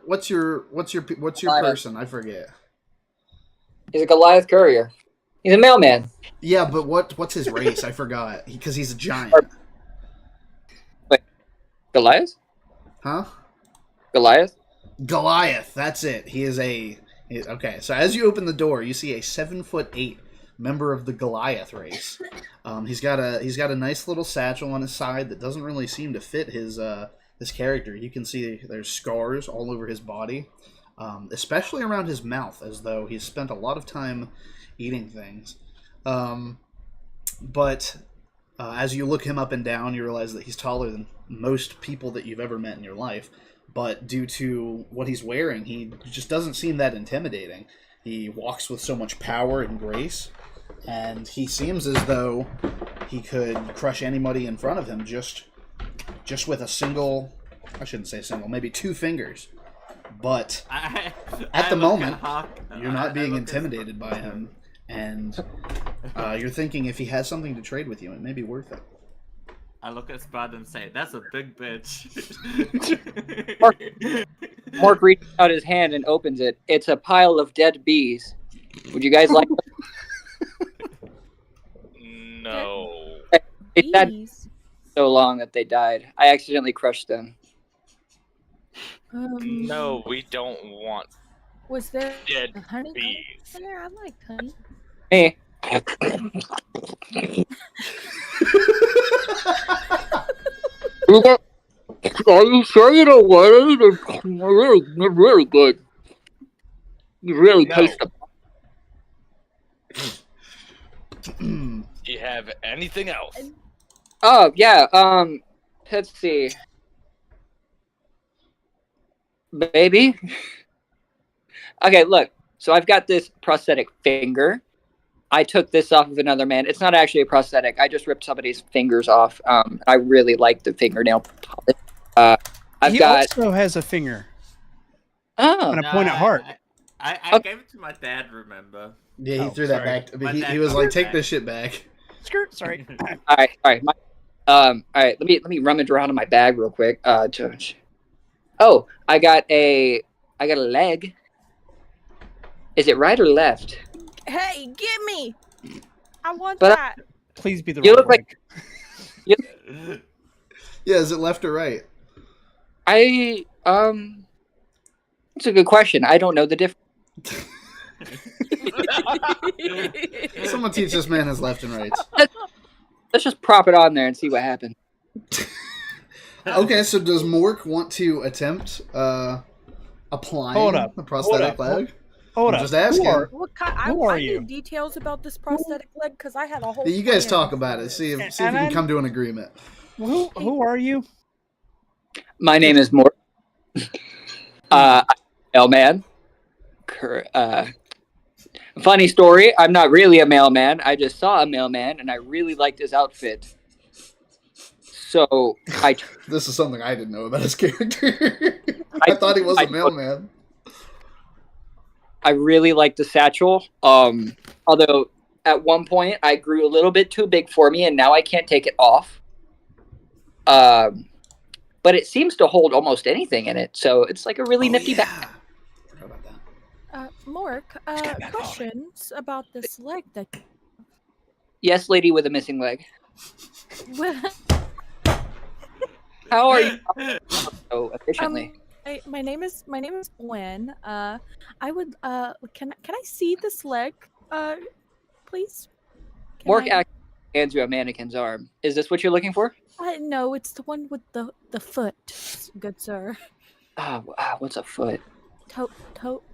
person? I forget. He's a Goliath courier. He's a mailman. Yeah, but what's his race? I forgot. Because he's a giant. Wait, Goliath? Huh? Goliath? Goliath. That's it. He is okay. So as you open the door, you see a 7'8" member of the Goliath race. He's got a nice little satchel on his side that doesn't really seem to fit his character. You can see there's scars all over his body, especially around his mouth, as though he's spent a lot of time eating things. But as you look him up and down, you realize that he's taller than most people that you've ever met in your life. But due to what he's wearing, he just doesn't seem that intimidating. He walks with so much power and grace, and he seems as though he could crush anybody in front of him just with a single, I shouldn't say single, maybe 2 fingers. But at the moment, you're not being intimidated by him, and you're thinking if he has something to trade with you, it may be worth it. I look at Spud and say, "That's a big bitch." Mark reaches out his hand and opens it. It's a pile of dead bees. Would you guys like them? No. It's had so long that they died. I accidentally crushed them. No, we don't want Was there dead a honey bees. there? I like honey. Hey. Are you sure you don't want it? They're really good. You really taste them. Do you have anything else? Oh, yeah, let's see. Baby? Okay, look. So I've got this prosthetic finger. I took this off of another man. It's not actually a prosthetic. I just ripped somebody's fingers off. I really like the fingernail polish. He also has a finger. Oh. And a pointed heart. I gave it to my dad, remember? Yeah, he threw that back. He was like, "Take this shit back." Skirt, sorry. All right. All right. Let me rummage around in my bag real quick. Oh, I got a leg. Is it right or left? Hey, give me! I want But that. Please be the You right look like- leg. Yeah, is it left or right? It's a good question. I don't know the difference. Someone teach this man his left and rights. Let's just prop it on there and see what happens. Okay, so does Mork want to attempt applying the prosthetic leg? Hold I'm up. just asking. What kind? Who I are you? need details about this prosthetic leg because I had a whole. You guys plan. talk about it. See if you can come to an agreement. Who are you? My name is Mort. I'm a mailman. Funny story. I'm not really a mailman. I just saw a mailman and I really liked his outfit. So This is something I didn't know about his character. I thought he was a mailman. I really liked the satchel. Although at one point I grew a little bit too big for me and now I can't take it off. But it seems to hold almost anything in it. So it's like a really nifty bag. Forgot about that. Mork, questions about this leg that. Yes, lady with a missing leg. Well, How are you so efficiently? my name is Gwen. I would can I see this leg, please? Mork actually hands you a mannequin's arm. Is this what you're looking for? No, it's the one with the foot, good sir. What's a foot?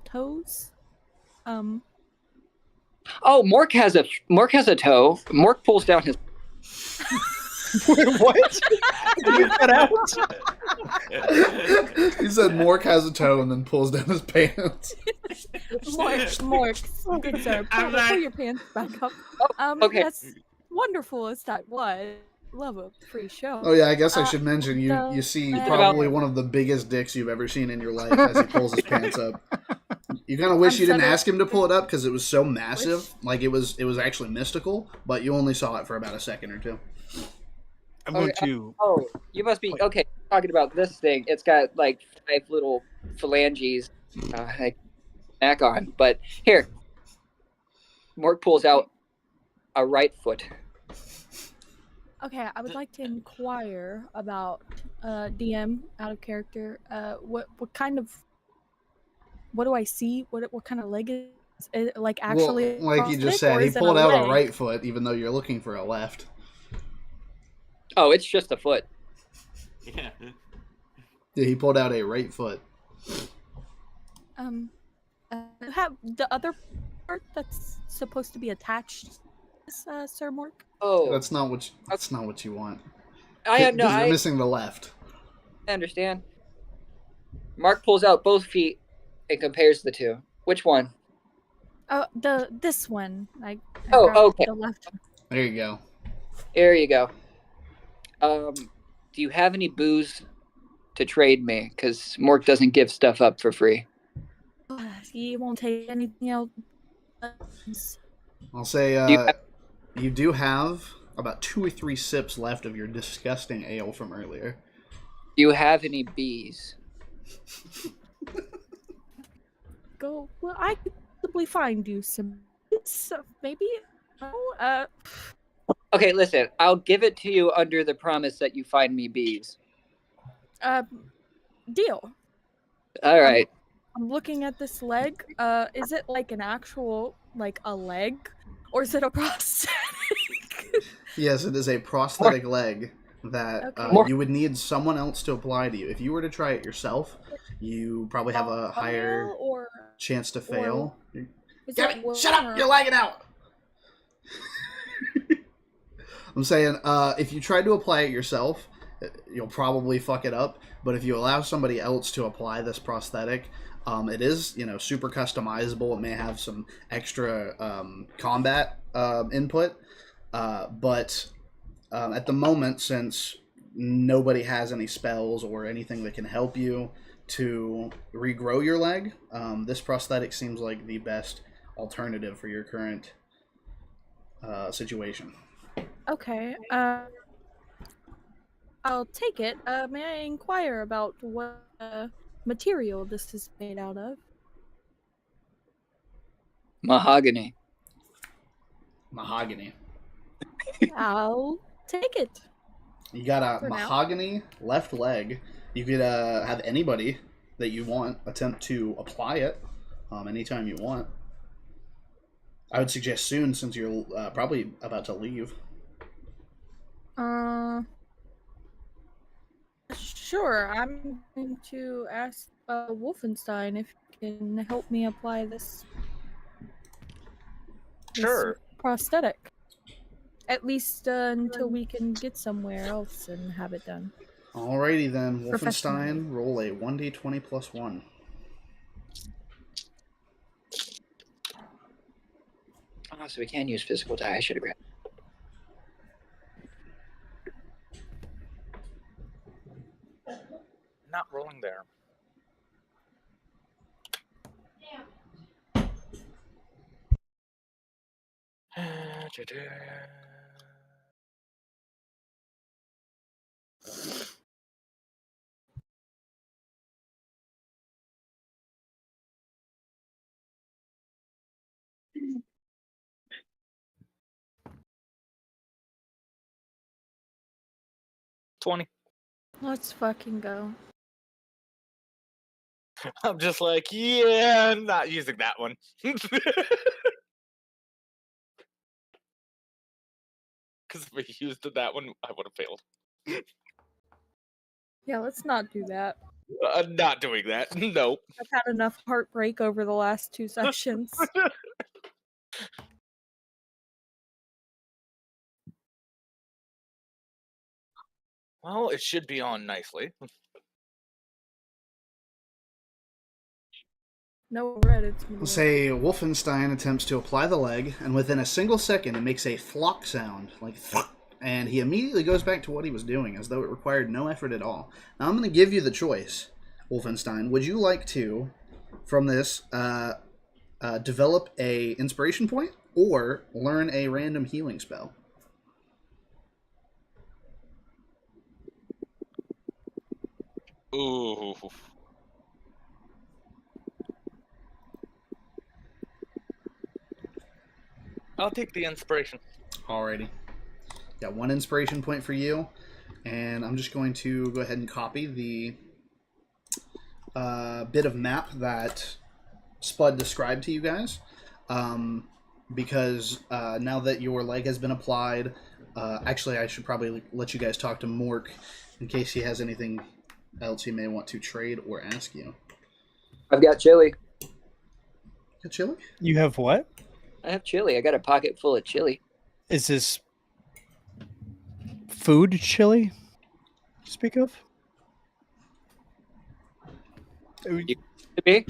Toes. Oh, Mork has a toe. Mork pulls down his. Wait, what? Did you cut out? He said Mork has a toe and then pulls down his pants. Mork, good sir. Pull your pants back up. Okay. That's wonderful as that was. Love a free show. Oh yeah, I guess I should mention you see probably one of the biggest dicks you've ever seen in your life as he pulls his pants up. You kind of wish I'm you didn't suddenly- ask him to pull it up because it was so massive. Like it was actually mystical, but you only saw it for about a second or two. I'm going Okay, to. Oh, you must be okay. Talking about this thing, it's got like 5 little phalanges I snack on. But here, Mork pulls out a right foot. Okay, I would like to inquire about DM out of character. What kind of what do I see? What kind of leg is it, like actually? Well, like you just prosthetic, or said, he is it pulled out a leg? right foot, even though you're looking for a left. Oh, it's just a foot. Yeah. Yeah, he pulled out a right foot. Have the other part that's supposed to be attached, to this, Sir Mork? Oh, That's not what you want. I know. You're I missing the left. understand. Mark pulls out both feet and compares the two. Which one? This one. I Oh, grabbed okay. The left one. There you go. There you go. Do you have any booze to trade me? Because Mork doesn't give stuff up for free. He won't take anything else. I'll say Do you have- you do have about 2 or 3 sips left of your disgusting ale from earlier. Do you have any bees? Go. Well, I could probably find you some. Maybe. Oh, Okay, listen. I'll give it to you under the promise that you find me bees. Deal. All right. I'm looking at this leg. Is it like an actual, like a leg, or is it a prosthetic? Yes, it is a prosthetic leg that Okay. you would need someone else to apply to you. If you were to try it yourself, you probably have a higher Thumbnail, or chance to fail. is Damn it it! wood Shut up! or- You're lagging out! I'm saying, if you try to apply it yourself, you'll probably fuck it up. But if you allow somebody else to apply this prosthetic, it is, super customizable. It may have some extra combat input, but at the moment, since nobody has any spells or anything that can help you to regrow your leg, this prosthetic seems like the best alternative for your current situation. Okay. I'll take it. May I inquire about what material this is made out of? Mahogany. Mahogany. I'll take it. You got a For now. mahogany left leg. You could have anybody that you want attempt to apply it anytime you want. I would suggest soon, since you're probably about to leave. Sure. I'm going to ask Wolfenstein if he can help me apply this Sure. prosthetic. At least until we can get somewhere else and have it done. Alrighty then, Professionally. Wolfenstein, roll a 1d20 plus 1. Oh, so we can use physical die. I should have grabbed. Not rolling there. $20. Let's fucking go. I'm just like, yeah, I'm not using that one. Because if I used that one, I would have failed. Yeah, let's not do that. I'm not doing that. No. I've had enough heartbreak over the last 2 sessions. Well, it should be on nicely. No red, it's We'll say Wolfenstein attempts to apply the leg, and within a single second it makes a flock sound, like thwack, and he immediately goes back to what he was doing, as though it required no effort at all. Now I'm going to give you the choice, Wolfenstein. Would you like to from this, develop a inspiration point or learn a random healing spell. Ooh. I'll take the inspiration. Alrighty. Got 1 inspiration point for you, and I'm just going to go ahead and copy the bit of map that Spud described to you guys, because now that your leg has been applied, actually I should probably let you guys talk to Mork in case he has anything else he may want to trade or ask you. I've got chili. Got chili? You have what? I have chili. I got a pocket full of chili. Is this food chili? Speak of? To be?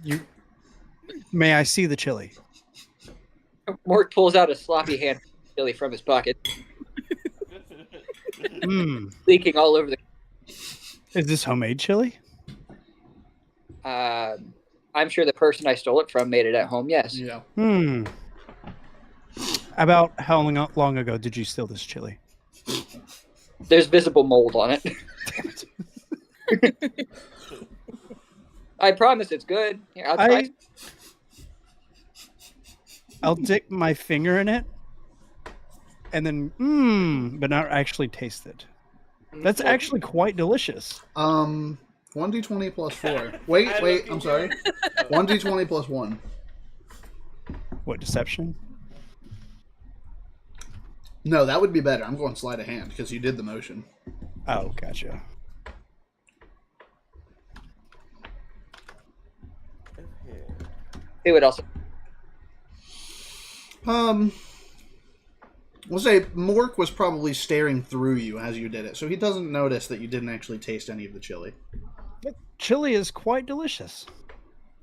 You may I see the chili? Mort pulls out a sloppy hand chili from his pocket, leaking all over the. Is this homemade chili? I'm sure the person I stole it from made it at home. Yes. Yeah. About how long ago did you steal this chili? There's visible mold on it. I promise it's good. Here, I'll try. I'll dip my finger in it, and then but not actually taste it. That's actually quite delicious. 1d20 plus 4. Wait, I'm sorry. 1d20 plus 1. What, deception? No, that would be better. I'm going sleight of hand because you did the motion. Oh, gotcha. It would also. We'll say Mork was probably staring through you as you did it, so he doesn't notice that you didn't actually taste any of the chili. But chili is quite delicious.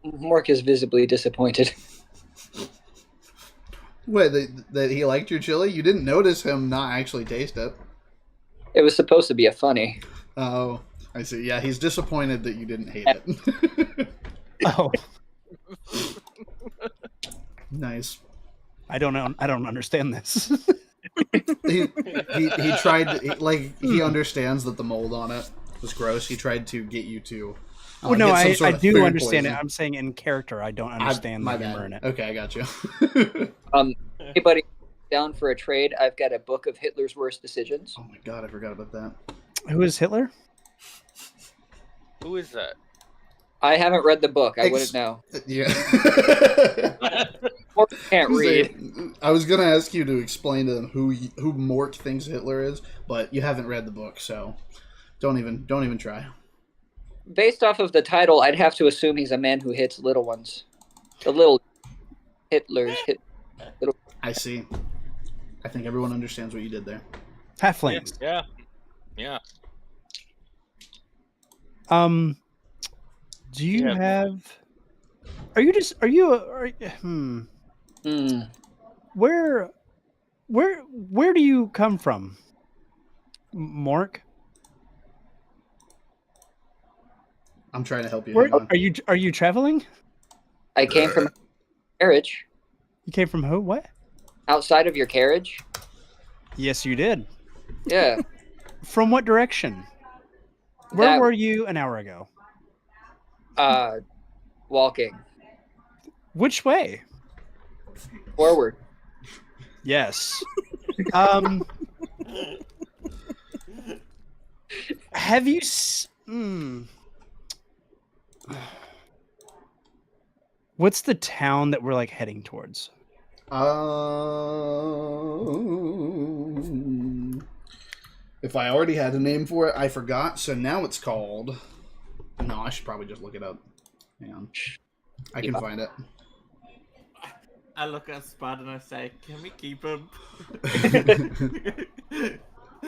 Mork is visibly disappointed. Wait, that he liked your chili? You didn't notice him not actually taste it. It was supposed to be a funny. Oh, I see. Yeah, he's disappointed that you didn't hate it. Oh. Nice. I don't know. I don't understand this. he tried to, he understands that the mold on it was gross. He tried to get you to well, no, get some sort I of do food understand poison. it. I'm saying in character, I don't understand my the humor bad. in it. Okay, I got you. Anybody down for a trade? I've got a book of Hitler's worst decisions. Oh my god, I forgot about that. Who is Hitler? Who is that? I haven't read the book. I wouldn't know. Yeah. Mork can't read. I was gonna ask you to explain to them who Mort thinks Hitler is, but you haven't read the book, so don't even try. Based off of the title, I'd have to assume he's a man who hits little ones. The little Hitlers hit little. I see. I think everyone understands what you did there. Halflings. Yeah. Do you Yeah. have? Are you? Where do you come from, Mork? I'm trying to help you. Where Hang on. are you traveling? I came from a carriage. You came from who? What? Outside of your carriage? Yes, you did. Yeah. From what direction? Where That- were you an hour ago? Walking. Which way? Forward. Yes. Have you? What's the town that we're like heading towards? If I already had a name for it, I forgot. So now it's called. No, I should probably just look it up. Hang on. I can find it. I look at Spud and I say, "Can we keep him?"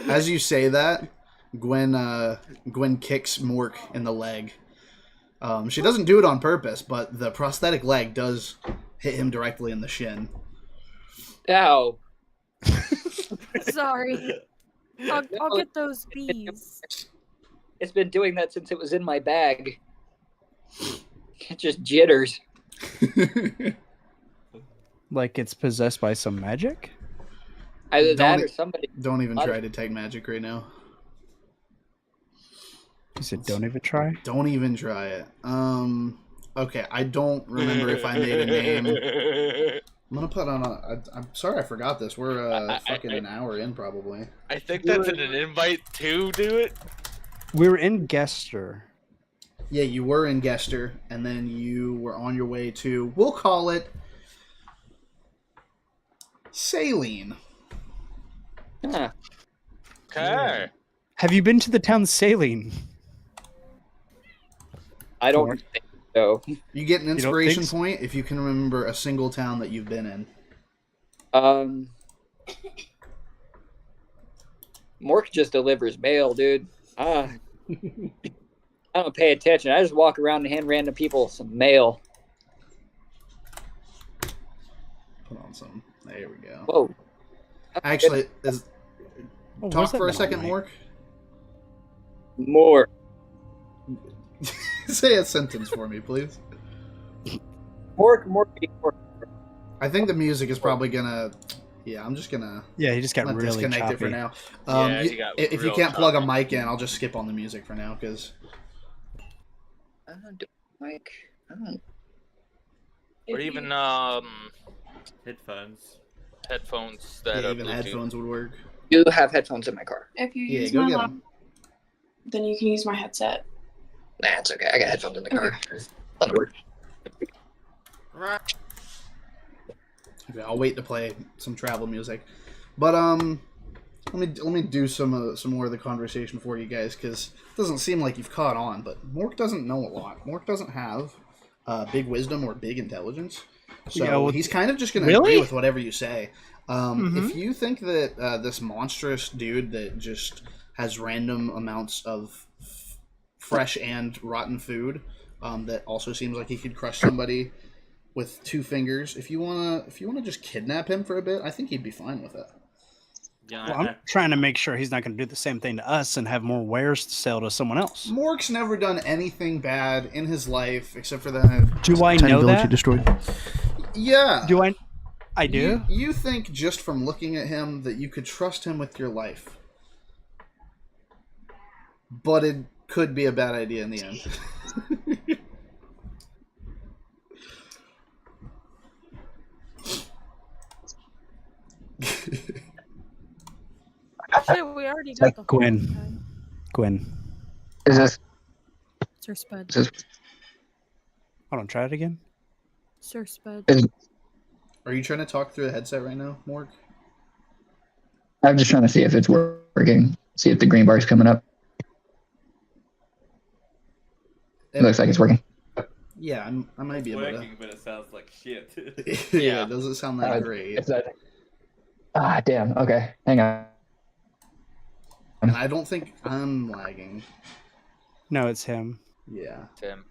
As you say that, Gwen kicks Mork in the leg. She doesn't do it on purpose, but the prosthetic leg does hit him directly in the shin. Ow. Sorry. I'll get those bees. It's been doing that since it was in my bag. It just jitters. Like it's possessed by some magic? Either that Don't or somebody. Don't even try to take magic right now. You said don't even try? Don't even try it. Okay, I don't remember if I made a name. I'm gonna put on a. I'm sorry, I forgot this. We're fucking an hour in, probably. I think that's an invite to do it. We were in Gester. Yeah, you were in Gester, and then you were on your way to. We'll call it Saline. Huh. Okay. Have you been to the town Saline? I don't think so. You get an don't inspiration think so? point if you can remember a single town that you've been in. Mork just delivers mail, dude. I don't pay attention. I just walk around and hand random people some mail. Put on some. There we go. Whoa. Actually, Oh, talk what's that for a been all second, night? Mork. More. Say a sentence for me, please. More. I think the music is probably gonna. Yeah, I'm just gonna. Yeah, he just got Let's really disconnect choppy. it for now. Yeah, he got if you real can't plug a choppy. mic in, I'll just skip on the music for now because Mike. Or even Headphones. headphones that yeah, are even Bluetooth. headphones would work. You have headphones in my car. If you Yeah, use go my get laptop, them. then you can use my headset. Nah, it's okay. I got headphones in the car. That'll work. Okay, I'll wait to play some travel music, but let me do some more of the conversation for you guys because it doesn't seem like you've caught on. But Mork doesn't know a lot. Mork doesn't have big wisdom or big intelligence, so Yeah, well, he's kind of just going to really? agree with whatever you say. Mhm. If you think that this monstrous dude that just has random amounts of fresh and rotten food that also seems like he could crush somebody with 2 fingers, if you wanna just kidnap him for a bit, I think he'd be fine with it. Yeah, Well, I'm trying to make sure he's not going to do the same thing to us and have more wares to sell to someone else. Mork's never done anything bad in his life except for that Do I tiny know village he that? destroyed. Yeah. Do I? I do. You think just from looking at him that you could trust him with your life, but it could be a bad idea in the end. Shit, we already got the whole Gwen. time. Gwen. Is this? Sir Spud. Is this Hold on. Try it again. Sir Spud. Are you trying to talk through the headset right now, Mork? I'm just trying to see if it's working. See if the green bar is coming up. It looks like it's working. Yeah, I might be able to. working, but it sounds like shit. Yeah, it doesn't sound that great. It's that. Ah, damn. Okay, hang on. And I don't think I'm lagging. No, it's him. Yeah. Tim.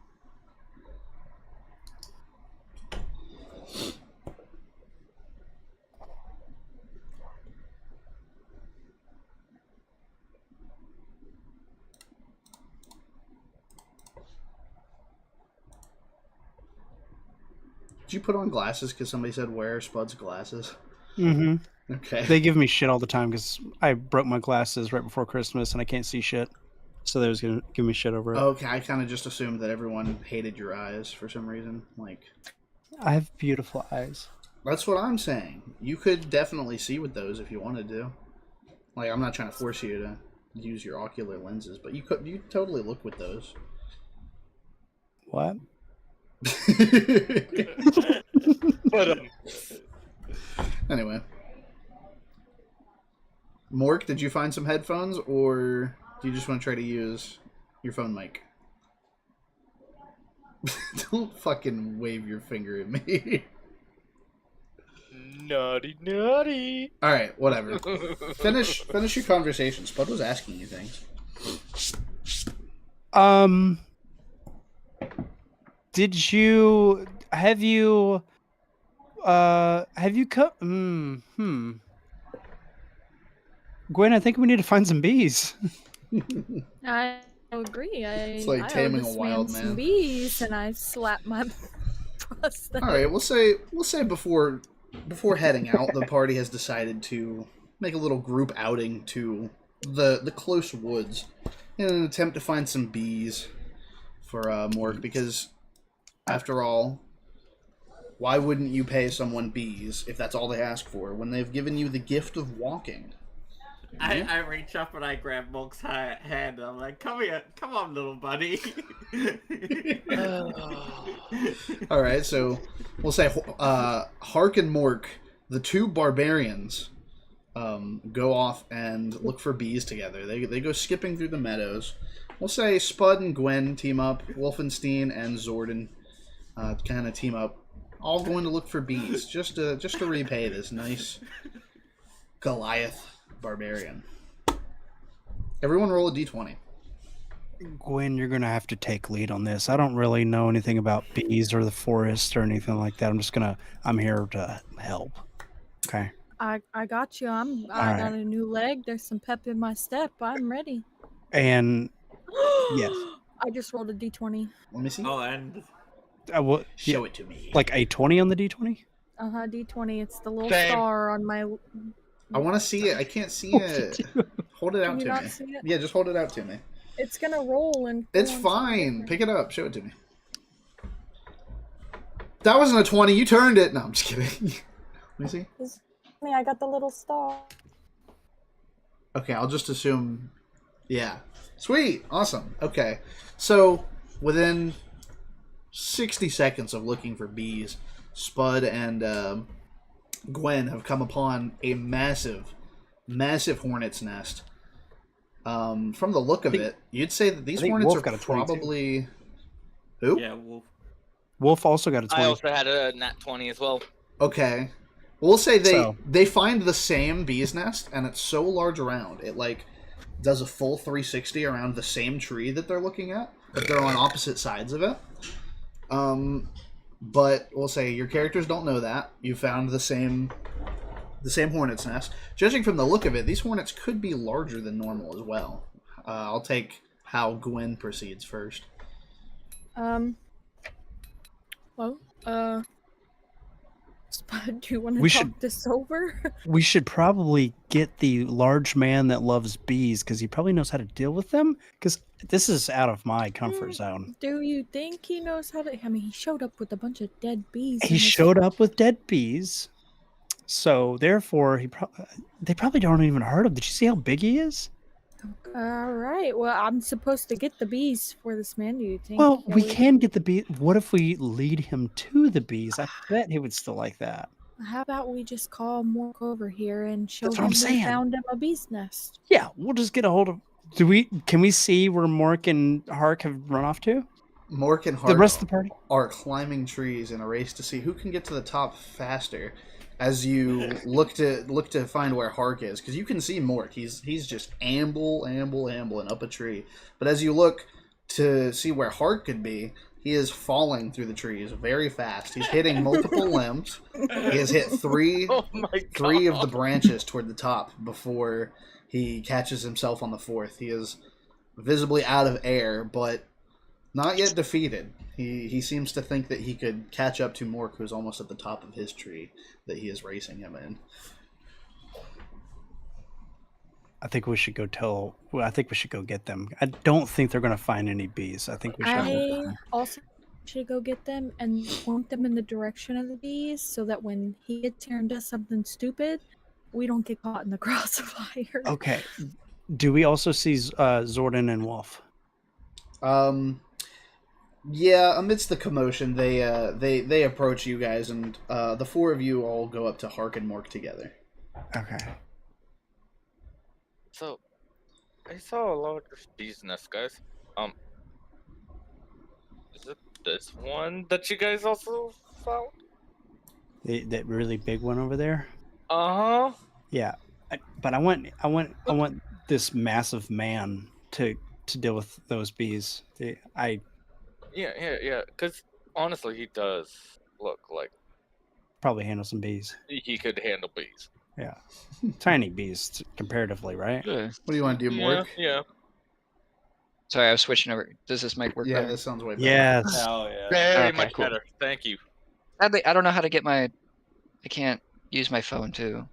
Did you put on glasses because somebody said wear Spud's glasses? Mm-hmm. Okay. They give me shit all the time because I broke my glasses right before Christmas and I can't see shit. So they was gonna give me shit over it. Okay, I kind of just assumed that everyone hated your eyes for some reason. Like, I have beautiful eyes. that's what I'm saying. You could definitely see with those if you wanted to. Like, I'm not trying to force you to use your ocular lenses, but you totally look with those. What? But Anyway. Mork, did you find some headphones, or do you just want to try to use your phone mic? Don't fucking wave your finger at me. naughty, naughty. All right, whatever. Finish your conversation. Spud was asking you things. Did you come? Gwen, I think we need to find some bees. I agree. It's like I owe taming a this wild man some man. bees, and I slap my prosthetic. All right, we'll say before heading out, the party has decided to make a little group outing to the close woods in an attempt to find some bees for Mork, because after all, why wouldn't you pay someone bees if that's all they ask for when they've given you the gift of walking? I reach up and I grab Monk's hand. I'm like, come here, come on, little buddy. All right, so we'll say Hark and Mork, the two barbarians, go off and look for bees together. They go skipping through the meadows. We'll say Spud and Gwen team up. Wolfenstein and Zordon kind of team up. All going to look for bees, just to repay this nice Goliath barbarian. Everyone roll a d20. Gwen, you're gonna have to take lead on this. I don't really know anything about bees or the forest or anything like that. I'm here to help. Okay. I got you. I right. got a new leg. There's some pep in my step. I'm ready. And yes, I just rolled a d20. Let me see. Oh, and Show it to me. like a 20 on the d20. D20. It's the little Same. star on my. I want to see it. I can't see it. Hold it out Can you to not me. see it? Yeah, just hold it out to me. It's gonna roll and. It's fine. Pick it up. Show it to me. That wasn't a 20. You turned it. No, I'm just kidding. Let me see. I got the little star. Okay, I'll just assume. Yeah. Sweet. Awesome. Okay. So, within 60 seconds of looking for bees, Spud and Gwen have come upon a massive hornet's nest. From the look of it, you'd say that these hornets Wolf are got a 22. probably... Who? yeah, Wolf. Wolf also got a 20. I also had a nat 20 as well. Okay. We'll say So- they find the same bee's nest, and it's so large around. It, like, does a full 360 around the same tree that they're looking at, but they're on opposite sides of it. But we'll say your characters don't know that. You found the same hornet's nest. Judging from the look of it, these hornets could be larger than normal as well. I'll take how Gwen proceeds first. Well, Spud, do you want to We talk should- this over? We should probably get the large man that loves bees because he probably knows how to deal with them. Because this is out of my comfort zone. Do you think he knows how to? I mean, he showed up with a bunch of dead bees. He showed up with dead bees, so therefore they probably don't even heard him. Did you see how big he is? All right. Well, I'm supposed to get the bees for this man. Do you think? Well, we can get the bee. What if we lead him to the bees? I bet he would still like that. How about we just call Mork over here and show That's what him I'm we saying. found him a bee's nest? Yeah, we'll just get a hold of. Can we see where Mork and Hark have run off to? Mork and Hark The rest of the party? are climbing trees in a race to see who can get to the top faster. As you look to find where Hark is, because you can see Mork, he's just ambling up a tree. But as you look to see where Hark could be, he is falling through the trees very fast. He's hitting multiple limbs. He has hit three Oh my god. three of the branches toward the top before he catches himself on the fourth. He is visibly out of air, but not yet defeated. He seems to think that he could catch up to Mork, who's almost at the top of his tree that he is racing him in. I think we should go get them. I don't think they're going to find any bees. I think we should. I also should go get them and point them in the direction of the bees so that when he gets here and does something stupid, we don't get caught in the crossfire. Okay. Do we also see Zordon and Wolf? Yeah, amidst the commotion, they approach you guys, and the four of you all go up to Hark and Mork together. Okay. So, I saw a large bee's nest, guys. Is it this one that you guys also found? That really big one over there? Uh-huh. Yeah. But I want this massive man to deal with those bees. Yeah. Because honestly, he does look like Probably handle some bees. he could handle bees. Yeah. Tiny bees comparatively, right? Yeah. What do you want to do, Mork? Yeah. Sorry, I was switching over. Does this mic work Yeah, better? this sounds way better. Yes. Hell yeah. Very Okay, much cool. better. Thank you. Sadly, I don't know how to get my. I can't use my phone to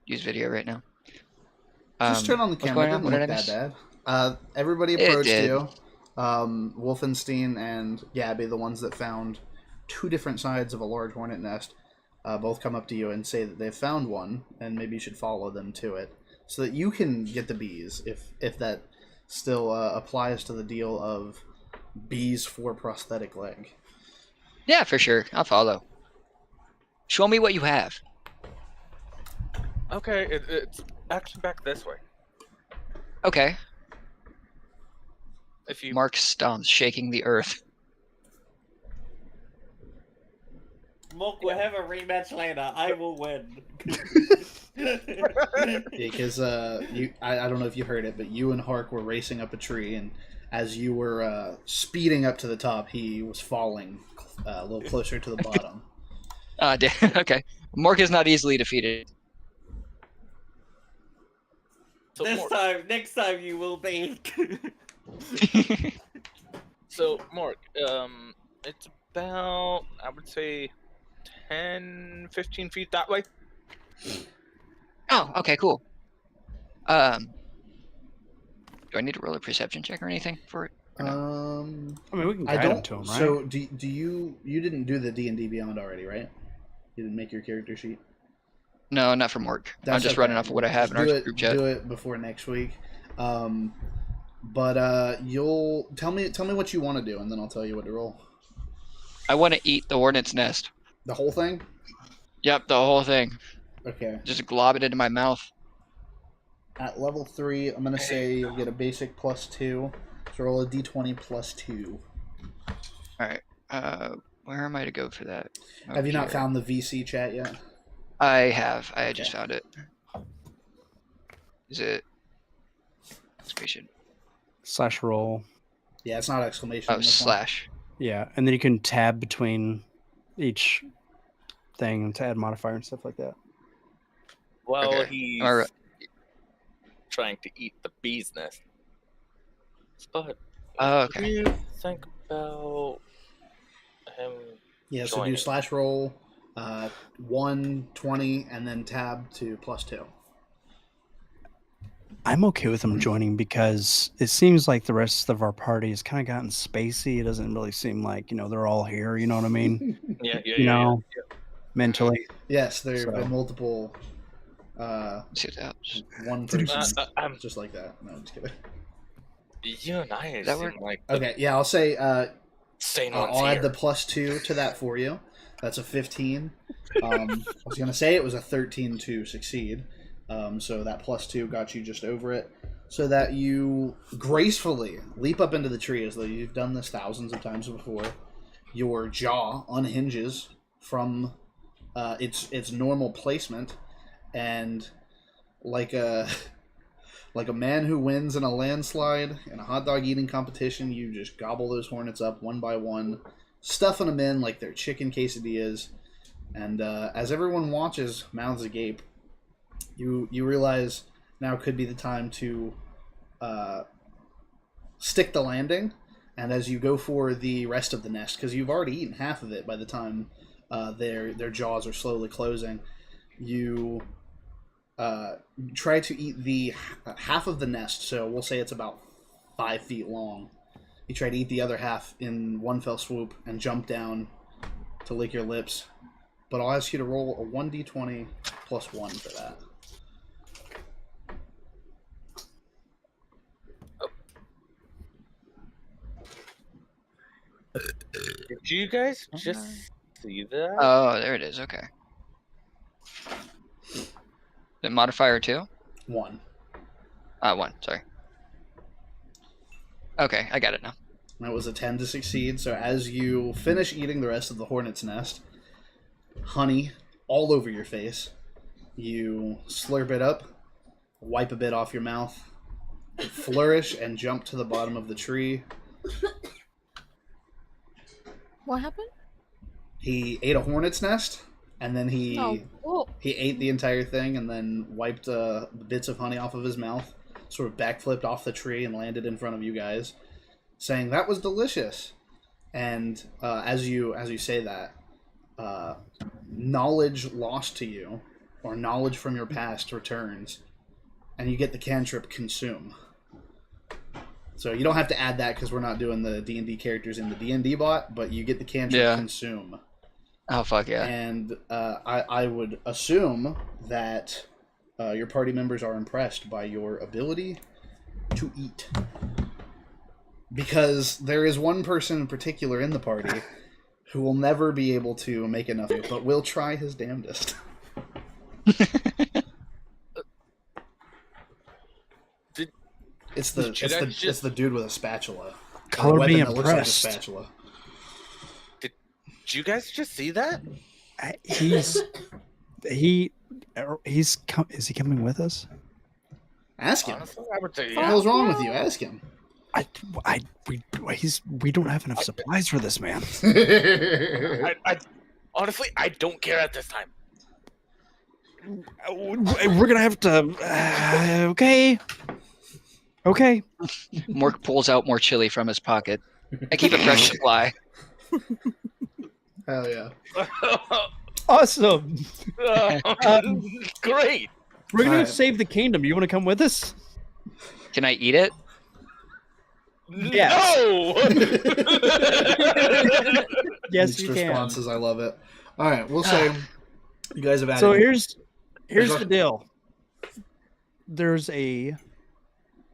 use video right now. Just turn on the what's camera. It going on? didn't What look did I that miss? bad. Everybody It approached did. you. Wolfenstein and Gabby, the ones that found two different sides of a large hornet nest, both come up to you and say that they've found one, and maybe you should follow them to it, so that you can get the bees, if that still applies to the deal of bees for prosthetic leg. Yeah, for sure. I'll follow. Show me what you have. Okay, it's actually back this way. Okay. If you Mark stomps, shaking the earth. Mook, we'll have a rematch later. I will win. Because I don't know if you heard it, but you and Hark were racing up a tree, and as you were speeding up to the top, he was falling a little closer to the bottom. Okay. Mark is not easily defeated. so Mark, Next time you will be. so Mark, it's about, I would say, 10, 15 feet that way. Oh, okay, cool. Do I need to roll a perception check or anything for it? Or no? I mean, we can I guide him don't. to him, right? So do you didn't do the D&D Beyond already, right? You didn't make your character sheet. No, not for Mark. I'm That's just okay. running off of what I have in our group chat. Do it before next week. But you'll tell me what you want to do, and then I'll tell you what to roll. I want to eat the hornet's nest. The whole thing. Yep, the whole thing. Okay. Just glob it into my mouth. At level 3, I'm gonna say you'll get a basic +2. So roll a d20 +2. All right. Where am I to go for that? Have you not Here. found the VC chat yet? I have. I just Okay. found it. Is it? Exclamation. /roll. Yeah, it's not exclamation. Oh, on this one. /. Yeah, and then you can tab between each thing to add modifier and stuff like that. Well, Okay. he's All right. trying to eat the bee's nest. But Oh, what do okay. you think about him? Yeah, so joining? do /roll 1, 20, and then tab to +2. I'm okay with him joining because it seems like the rest of our party has kind of gotten spacey. It doesn't really seem like, they're all here. You know what I mean? Yeah. Mentally. Yes, there have So- been multiple. Let's see what that helps. One person I'm just like that. No, I'm just kidding. You and I That seem work? like Okay, yeah, I'll say sane ones I'll add here. the +2 to that for you. That's a 15. I was gonna say it was a 13 to succeed. So that +2 got you just over it. So that you gracefully leap up into the tree as though you've done this thousands of times before. Your jaw unhinges from its normal placement, and like a man who wins in a landslide in a hot dog eating competition, you just gobble those hornets up one by one, stuffing them in like they're chicken quesadillas. And as everyone watches, mouths agape, you realize now could be the time to stick the landing. And as you go for the rest of the nest, because you've already eaten half of it by the time their jaws are slowly closing, you try to eat the half of the nest. So we'll say it's about 5 feet long. You try to eat the other half in one fell swoop and jump down to lick your lips. But I'll ask you to roll a 1d20 plus 1 for that. Did you guys just see that? Oh, there it is. Okay. The modifier 2? 1. 1. Sorry. Okay, I got it now. That was a 10 to succeed. So as you finish eating the rest of the hornet's nest, honey all over your face, you slurp it up, wipe a bit off your mouth, flourish, and jump to the bottom of the tree. What happened? He ate a hornet's nest, and then he Oh, ate the entire thing, and then wiped bits of honey off of his mouth, sort of backflipped off the tree and landed in front of you guys, saying that was delicious. And as you say that, knowledge lost to you, or knowledge from your past returns, and you get the cantrip consume. So you don't have to add that because we're not doing the D&D characters in the D&D bot, but you get the cantrip consume. Oh, fuck yeah. And I would assume that your party members are impressed by your ability to eat. Because there is one person in particular in the party who will never be able to make enough, but will try his damnedest. It's the dude with a spatula. Color me that looks like a impressed. spatula. Did you guys just see that? Is he coming with us? Ask him. Honestly, I would say What the yeah. hell's wrong with you? Ask him. We don't have enough supplies for this man. I honestly, I don't care at this time. We're gonna have to. Okay. Mork pulls out more chili from his pocket. I keep a fresh supply. Hell yeah. Awesome. Great. We're gonna Alright. save the kingdom. You want to come with us? Can I eat it? Yes. No. Yes, Mixed you can. responses. I love it. All right, we'll say you guys have added. So here's the deal. There's a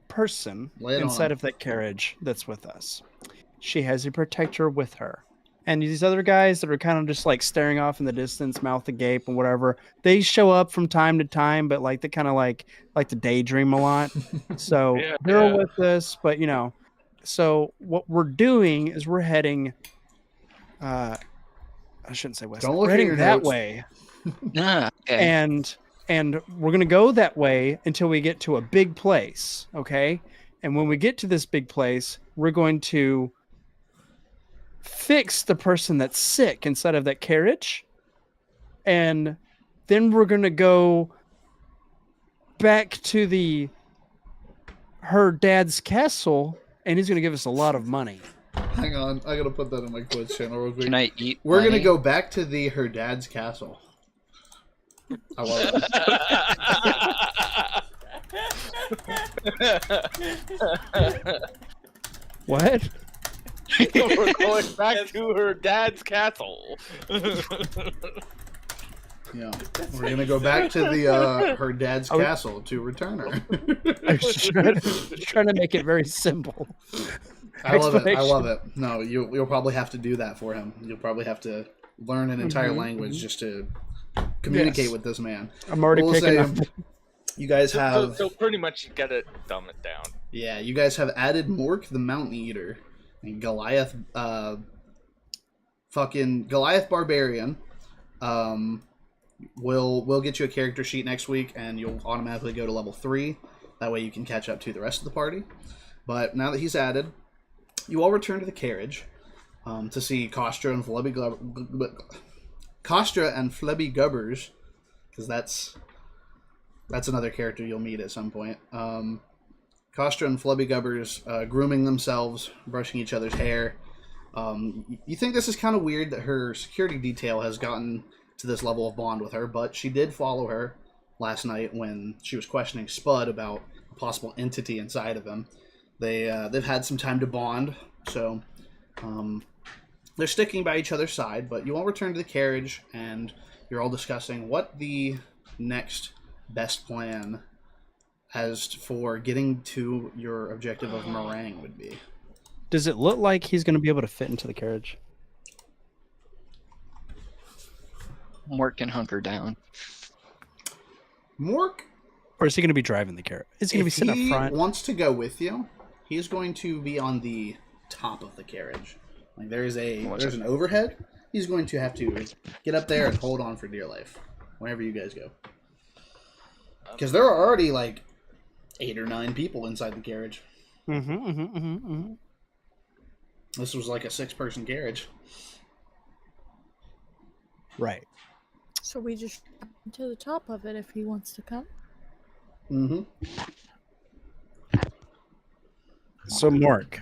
person Lay it inside on. of that carriage that's with us. She has a protector with her. And these other guys that are kind of just like staring off in the distance, mouth agape and whatever, they show up from time to time, but like they kind of like to daydream a lot. So Yeah, they're yeah. with us, but you know, so what we're doing is we're heading I shouldn't say west. Don't look We're at heading your that notes. way. Okay. And we're going to go that way until we get to a big place, okay? And when we get to this big place, we're going to fix the person that's sick inside of that carriage. And then we're going to go back to her dad's castle, and he's going to give us a lot of money. Hang on, I gotta put that on my Twitch channel real quick. Can I eat? We're gonna money? go back to her dad's castle. I love it. What? We're going back to her dad's castle. Yeah, we're gonna go back to her dad's castle to return her. I was trying to make it very simple. I love it. I love it. No, you'll probably have to do that for him. You'll probably have to learn an entire language just to communicate with this man. I'm already We'll picking say up. You guys have So pretty much you gotta dumb it down. yeah. You guys have added Mork the Mountain Eater and Goliath, fucking Goliath Barbarian. We'll get you a character sheet next week, and you'll automatically go to level 3. That way you can catch up to the rest of the party. But now that he's added, you all return to the carriage to see Kostra and Flebby Gubbers, because that's another character you'll meet at some point. Kostra and Flebby Gubbers grooming themselves, brushing each other's hair. You think this is kind of weird that her security detail has gotten to this level of bond with her, but she did follow her last night when she was questioning Spud about a possible entity inside of him. They've had some time to bond, so they're sticking by each other's side, but you all return to the carriage, and you're all discussing what the next best plan as for getting to your objective of Meringue would be. Does it look like he's going to be able to fit into the carriage? Mork can hunker down. Mork, Or is he going to be driving the carriage? Is he going to be if sitting up he front? wants to go with you, he's going to be on the top of the carriage. Like there's an overhead. He's going to have to get up there and hold on for dear life whenever you guys go. Because there are already like 8 or 9 people inside the carriage. This was like a 6-person carriage. Right. So we just to the top of it if he wants to come. So Mark.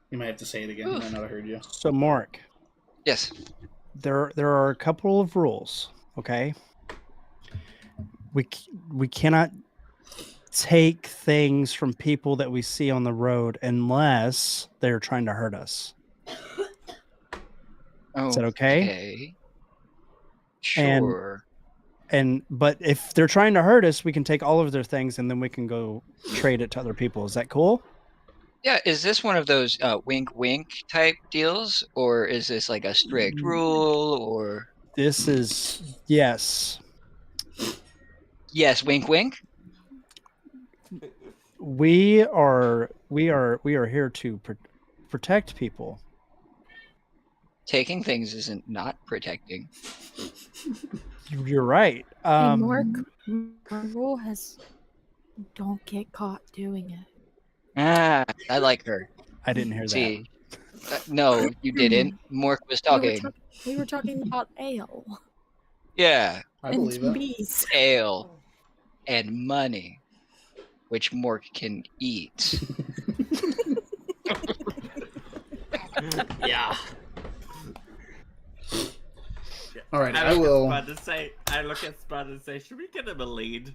You might have to say it again. I might not have heard you. So Mark. Yes. There are a couple of rules. Okay. We cannot take things from people that we see on the road unless they're trying to hurt us. Is that okay? Okay. Sure. But if they're trying to hurt us, we can take all of their things and then we can go trade it to other people. Is that cool? Yeah, is this one of those wink wink type deals, or is this like a strict rule, or This is yes. yes, wink wink? We are here to protect people. Taking things isn't not protecting. You're right. Hey, Mark, my rule has don't get caught doing it. Ah, I like her. I didn't hear See, no, you didn't. Mork was talking. We were talking about ale Yeah, I and believe some it. bees. ale and money, which Mork can eat. Yeah. All right, I I will. look at Spud and say, should we get him a lead?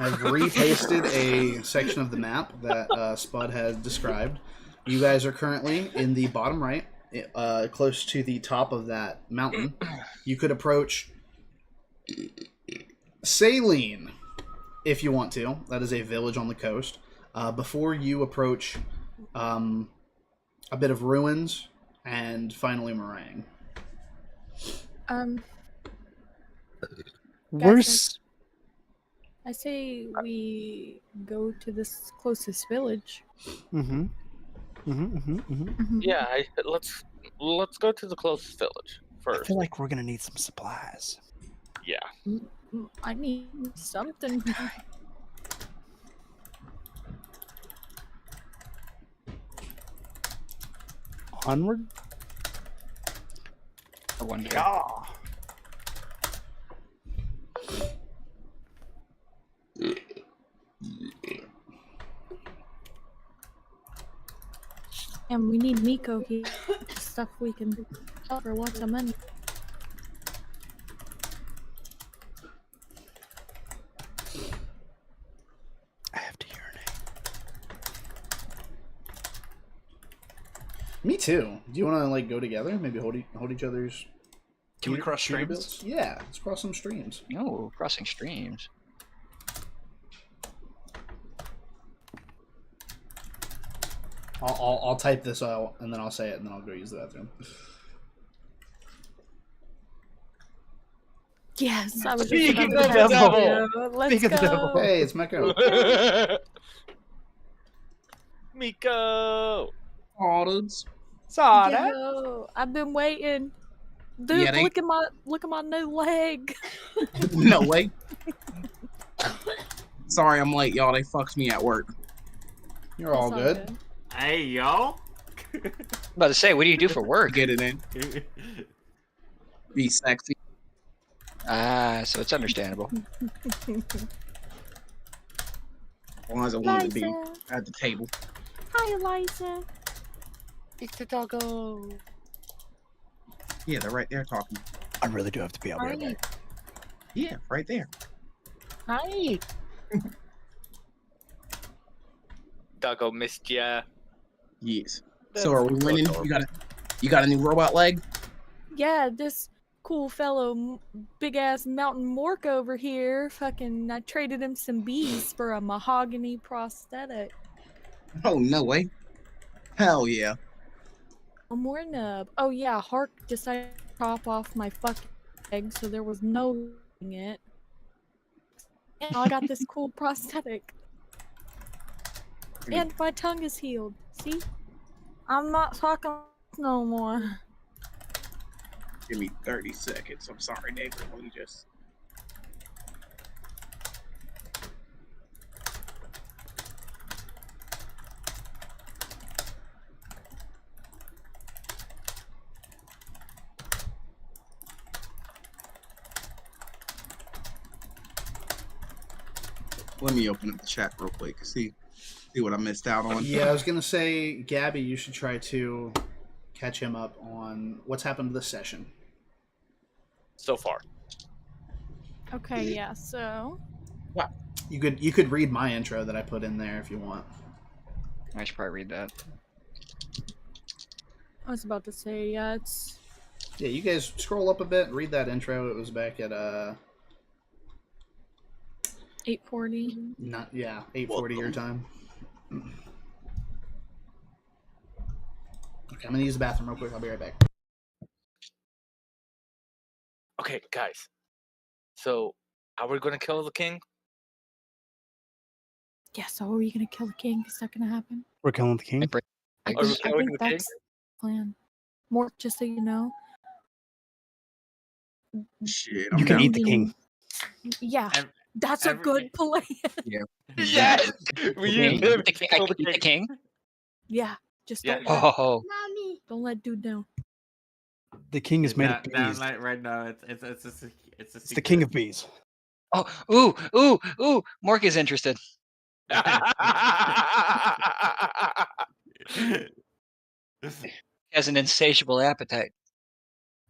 I've repasted a section of the map that Spud has described. You guys are currently in the bottom right, close to the top of that mountain. You could approach Saline if you want to. That is a village on the coast. Before you approach a bit of ruins and finally Meringue. Where's I say we go to this closest village. Yeah, let's go to the closest village I first. feel like we're gonna need some supplies. Yeah. I need something. Onward. I wonder. Yeah. And we need Miko here. Stuff we can sell for lots of money. I have to urinate. Me too. Do you want to go together? Maybe hold each other's. Can we cross Peter streams? Bills? Yeah, let's cross some streams. No, crossing streams. I'll type this out and then I'll say it and then I'll go use the bathroom. Yes, I was Speak just of about the to tell devil. you. Let's Speak of the devil. go. Hey, it's Meko. Miko. Yo, I've been waiting. Dude, Yeah, look at my new leg. No way. Sorry, I'm late, y'all. They fucked me at work. You're all It's good. Hey, yo. About to say, what do you do for work? Get it in. Be sexy. Ah, so it's understandable. Well, as I wanted to be Liza. at the table. Hi, Eliza. It's the doggo. Yeah, they're right there talking. I really do have to be out right Hi. back. Yeah, right there. Hi. Doggo missed ya. Yes. That's So are we winning? adorable. You got a new robot leg? Yeah, this cool fellow, big ass mountain mork over here. Fucking, I traded him some bees for a mahogany prosthetic. Oh no way. Hell yeah. One more nub. Oh yeah, Hark decided to chop off my fucking leg, so there was no doing it. And I got this cool prosthetic. And my tongue is healed. See? I'm not talking no more. Give me 30 seconds. I'm sorry, neighbor. Let me just. Let me open up the chat real quick. See what I missed out on. Yeah, I was gonna say, Gabby, you should try to catch him up on what's happened this session. So far. Okay, yeah, so You could read my intro that I put in there if you want. I should probably read that. I was about to say, yeah, it's Yeah, you guys scroll up a bit, read that intro. It was back at 8:40. 8:40 your time. Okay, I'm gonna use the bathroom real quick. I'll be right back. Okay, guys. So, are we gonna kill the king? Yeah, so are we gonna kill the king? Is that gonna happen? We're killing the king. I Are we think, killing the king? that's the plan. More, just so you know. Shit, You can eat the king. Yeah, that's a good plan. Yeah. Yes! We King? eat him. I can eat the king? Yeah, just Yeah. don't let, Oh. don't let dude down. The king is made of Down bees. like right now. It's a It's the king of bees. Oh, ooh. Mork is interested. Has an insatiable appetite.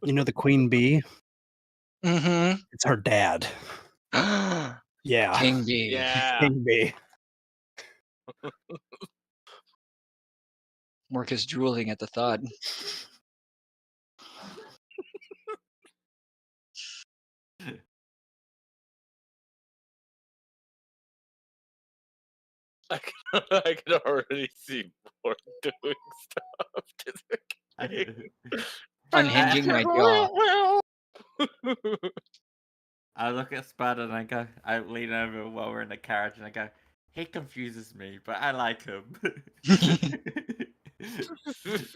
You know the queen bee? Mm-hmm. It's her dad. Yeah. King bee. Yeah. King bee. Mork is drooling at the thought. I can already see Borg doing stuff to the king. Unhinging my jaw. I look at Spud and I lean over while we're in the carriage and I go, he confuses me, but I like him.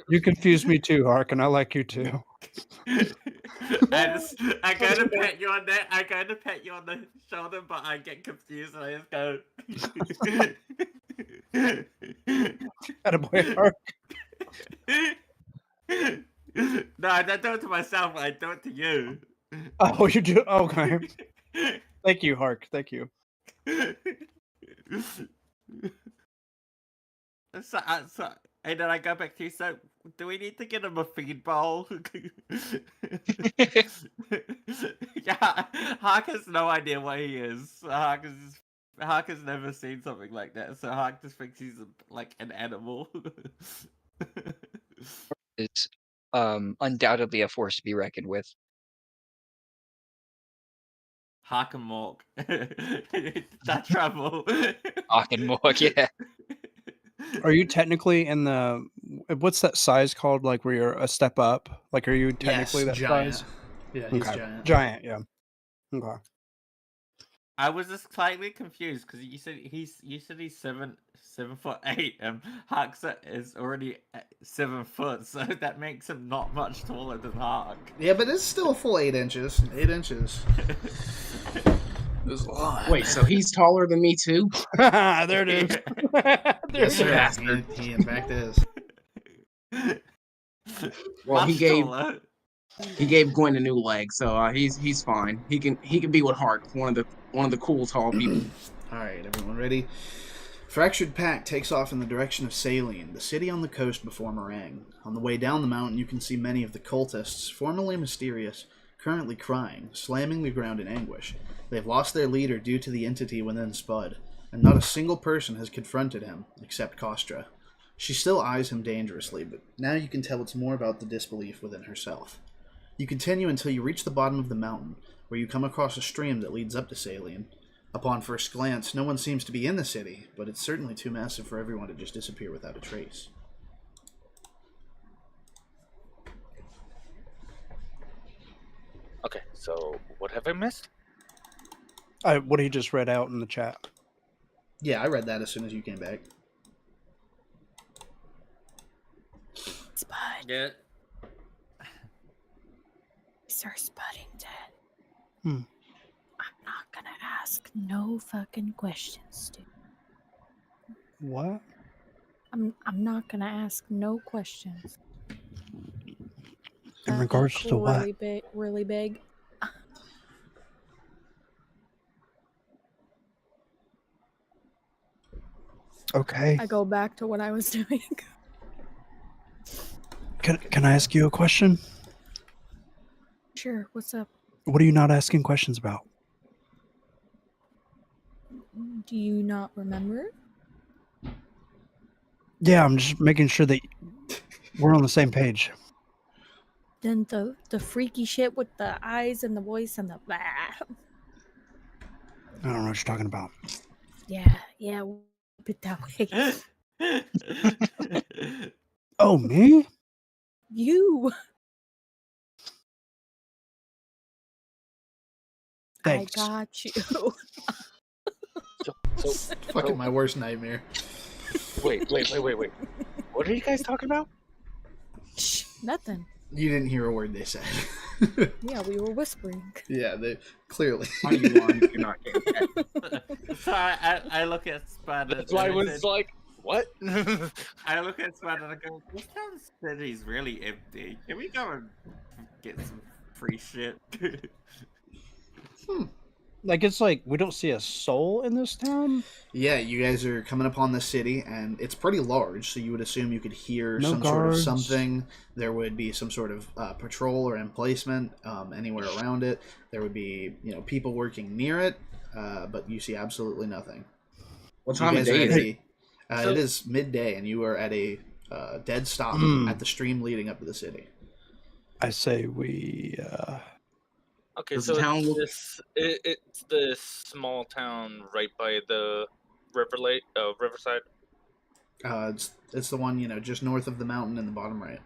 You confuse me too, Hark, and I like you too. I go to pet you on that. I go to pet you on the shoulder, but I get confused and I just go. Attaboy, Hark. No, I don't do it to myself. I do it to you. Oh, you do? Okay. Thank you, Hark. Thank you. So, and then I go back to you. So, do we need to get him a feed bowl? Yeah, Hark has no idea what he is. Hark has never seen something like that. So Hark just thinks he's like an animal. Is undoubtedly a force to be reckoned with. Hark and Mork. That trouble. Hark and Mork, yeah. Are you technically in the what's that size called? Like where you're a step up? Like are you technically that giant. size? Yeah, he's Okay. giant. Giant, yeah. Okay. I was just slightly confused because you said he's 7'8", and Hark is already 7 foot, so that makes him not much taller than Hark. Yeah, but it's still a full 8 inches. 8 inches. Wait, so he's taller than me too? There it is. Yes, sir. Bastard. He in fact is. Well, he Much gave Gwen a new leg, so he's fine. He can be with Hart, one of the cool tall people. All right, everyone ready? Fractured Pack takes off in the direction of Saline, the city on the coast before Meringue. On the way down the mountain, you can see many of the cultists, formerly mysterious, currently crying, slamming the ground in anguish. They've lost their leader due to the entity within Spud, and not a single person has confronted him, except Kostra. She still eyes him dangerously, but now you can tell it's more about the disbelief within herself. You continue until you reach the bottom of the mountain, where you come across a stream that leads up to Saline. Upon first glance, no one seems to be in the city, but it's certainly too massive for everyone to just disappear without a trace. Okay, so what have I missed? What he just read out in the chat. Yeah, I read that as soon as you came back. Spud. Yeah. Sir Spuddington. Hmm. I'm not gonna ask no fucking questions, dude. What? I'm not gonna ask no questions. In regards to what? Really big. Okay. I go back to what I was doing. Can I ask you a question? Sure, what's up? What are you not asking questions about? Do you not remember? Yeah, I'm just making sure that we're on the same page. Then the freaky shit with the eyes and the voice and the blah. I don't know what you're talking about. Yeah, bit that way. Oh, me? You. Thanks. I got you. So Fucking my worst nightmare. wait. What are you guys talking about? Shh, nothing. You didn't hear a word they said. Yeah, we were whispering. Yeah, they clearly. Are you lying? You're not getting that. So I look at Spider. That's why I and was said- like, what? I look at Spider and I go, this town city's really empty. Can we go and get some free shit? Like, it's like we don't see a soul in this town. Yeah, you guys are coming upon the city, and it's pretty large, so you would assume you could hear No some guards. sort of something. There would be some sort of patrol or emplacement anywhere around it. There would be, people working near it, but you see absolutely nothing. What You time of guys are day at is it? it is midday, and you are at a dead stop at the stream leading up to the city. I say we. Okay, Does so the town look- it's the small town right by the riverside. It's the one just north of the mountain in the bottom right.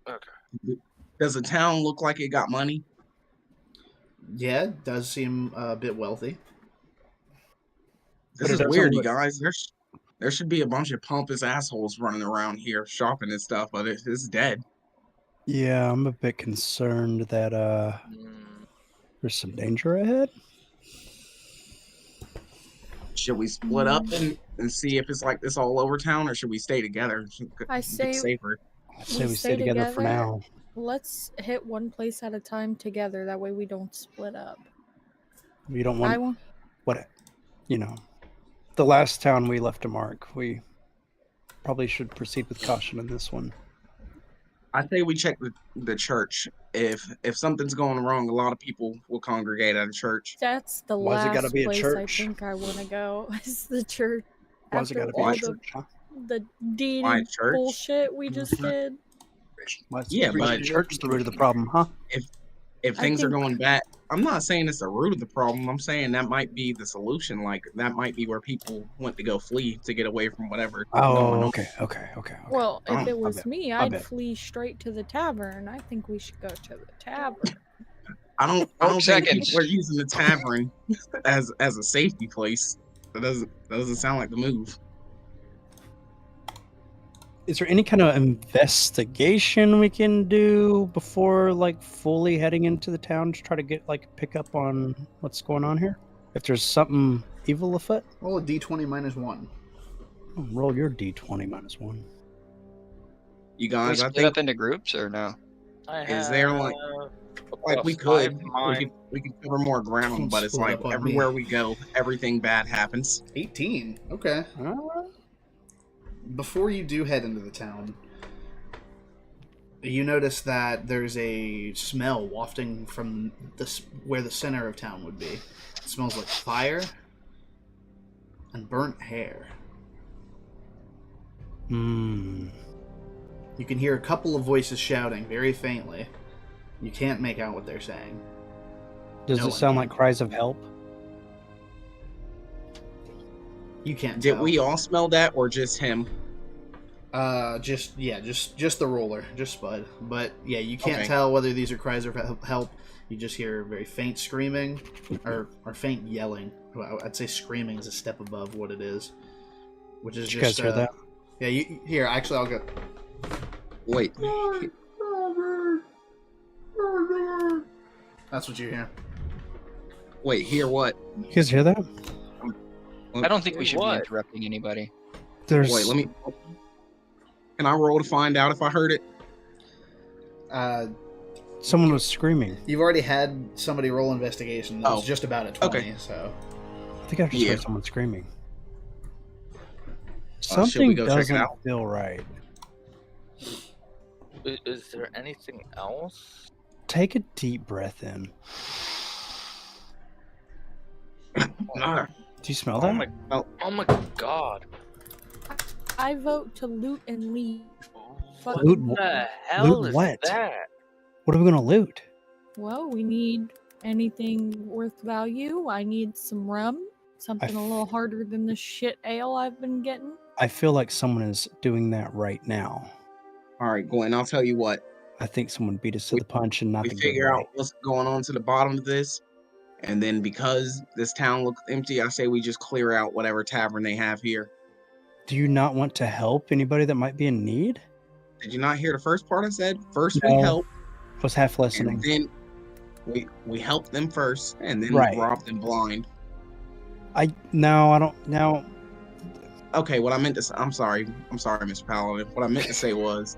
Okay. Does the town look like it got money? Yeah, it does seem a bit wealthy. This But it is doesn't weird, you look- guys. There should be a bunch of pompous assholes running around here shopping and stuff, but it's dead. Yeah, I'm a bit concerned that there's some danger ahead. Should we split up and see if it's like this all over town, or should we stay together? I Be say safer. I say we stay together for now. Let's hit one place at a time together. That way we don't split up. We don't I want want. the last town we left a mark. We probably should proceed with caution in this one. I say we check the church. If something's going wrong, a lot of people will congregate at a church. That's the Why's it last gotta be a place church? I think I want to go. Is the church. Why's it After got to be all a church? Huh? the deed Why and church? bullshit we just did. Why's Yeah, the but- church the root of the problem, huh? If I things are think- going bad, I'm not saying it's the root of the problem. I'm saying that might be the solution. Like that might be where people went to go flee to get away from whatever. Oh, going on. okay. Well, if Oh, it was me, I I'd bet. flee straight to the tavern. I think we should go to the tavern. I don't think Seconds. people are using the tavern as a safety place. That doesn't sound like the move. Is there any kind of investigation we can do before fully heading into the town to try to get pick up on what's going on here? If there's something evil afoot? Roll a d20 minus 1. Oh, roll your d20 minus 1. You Can we guys, I split up think into groups or no? Is there, like we +5 could mine. we could cover more ground, but it's Split like up on everywhere me. we go, everything bad happens. 18. Okay. Before you do head into the town, you notice that there's a smell wafting from where the center of town would be. It smells like fire and burnt hair. Hmm. You can hear a couple of voices shouting very faintly. You can't make out what they're saying. Does No it one sound can. like cries of help? You can't Did tell. we all smell that, or just him? Just the roller, just Spud. But yeah, you can't Okay. tell whether these are cries of help. You just hear very faint screaming, or faint yelling. Well, I'd say screaming is a step above what it is, which is Did you just. guys hear that? Yeah, you here. Actually, I'll go. Wait, That's what you hear. wait, hear what? You guys hear that? I don't think we should be What? interrupting anybody. There's Wait, let me. Can I roll to find out if I heard it? someone was screaming. You've already had somebody roll investigation. That was Oh, just about a 20. okay. So think I just Yeah. heard someone screaming. Should we Something go check it doesn't out? feel right. Is there anything else? Take a deep breath in. Nah. Do you smell Oh that? my! Oh my God! I vote to loot and leave. What Loot the hell loot is what? that? What are we gonna loot? Well, we need anything worth value. I need some rum, something a little harder than the shit ale I've been getting. I feel like someone is doing that right now. All right, Gwen, I'll tell you what. I think someone beat us to the punch and not We the good figure way. out what's going on to the bottom of this, and then because this town looks empty, I say we just clear out whatever tavern they have here. Do you not want to help anybody that might be in need? Did you not hear the first part I said? First we No. help, Was half listening. and then we help them first, and then Right. we rob them blind. I don't. No. Okay, what I meant to say, I'm sorry, Mr. Paladin. What I meant to say was,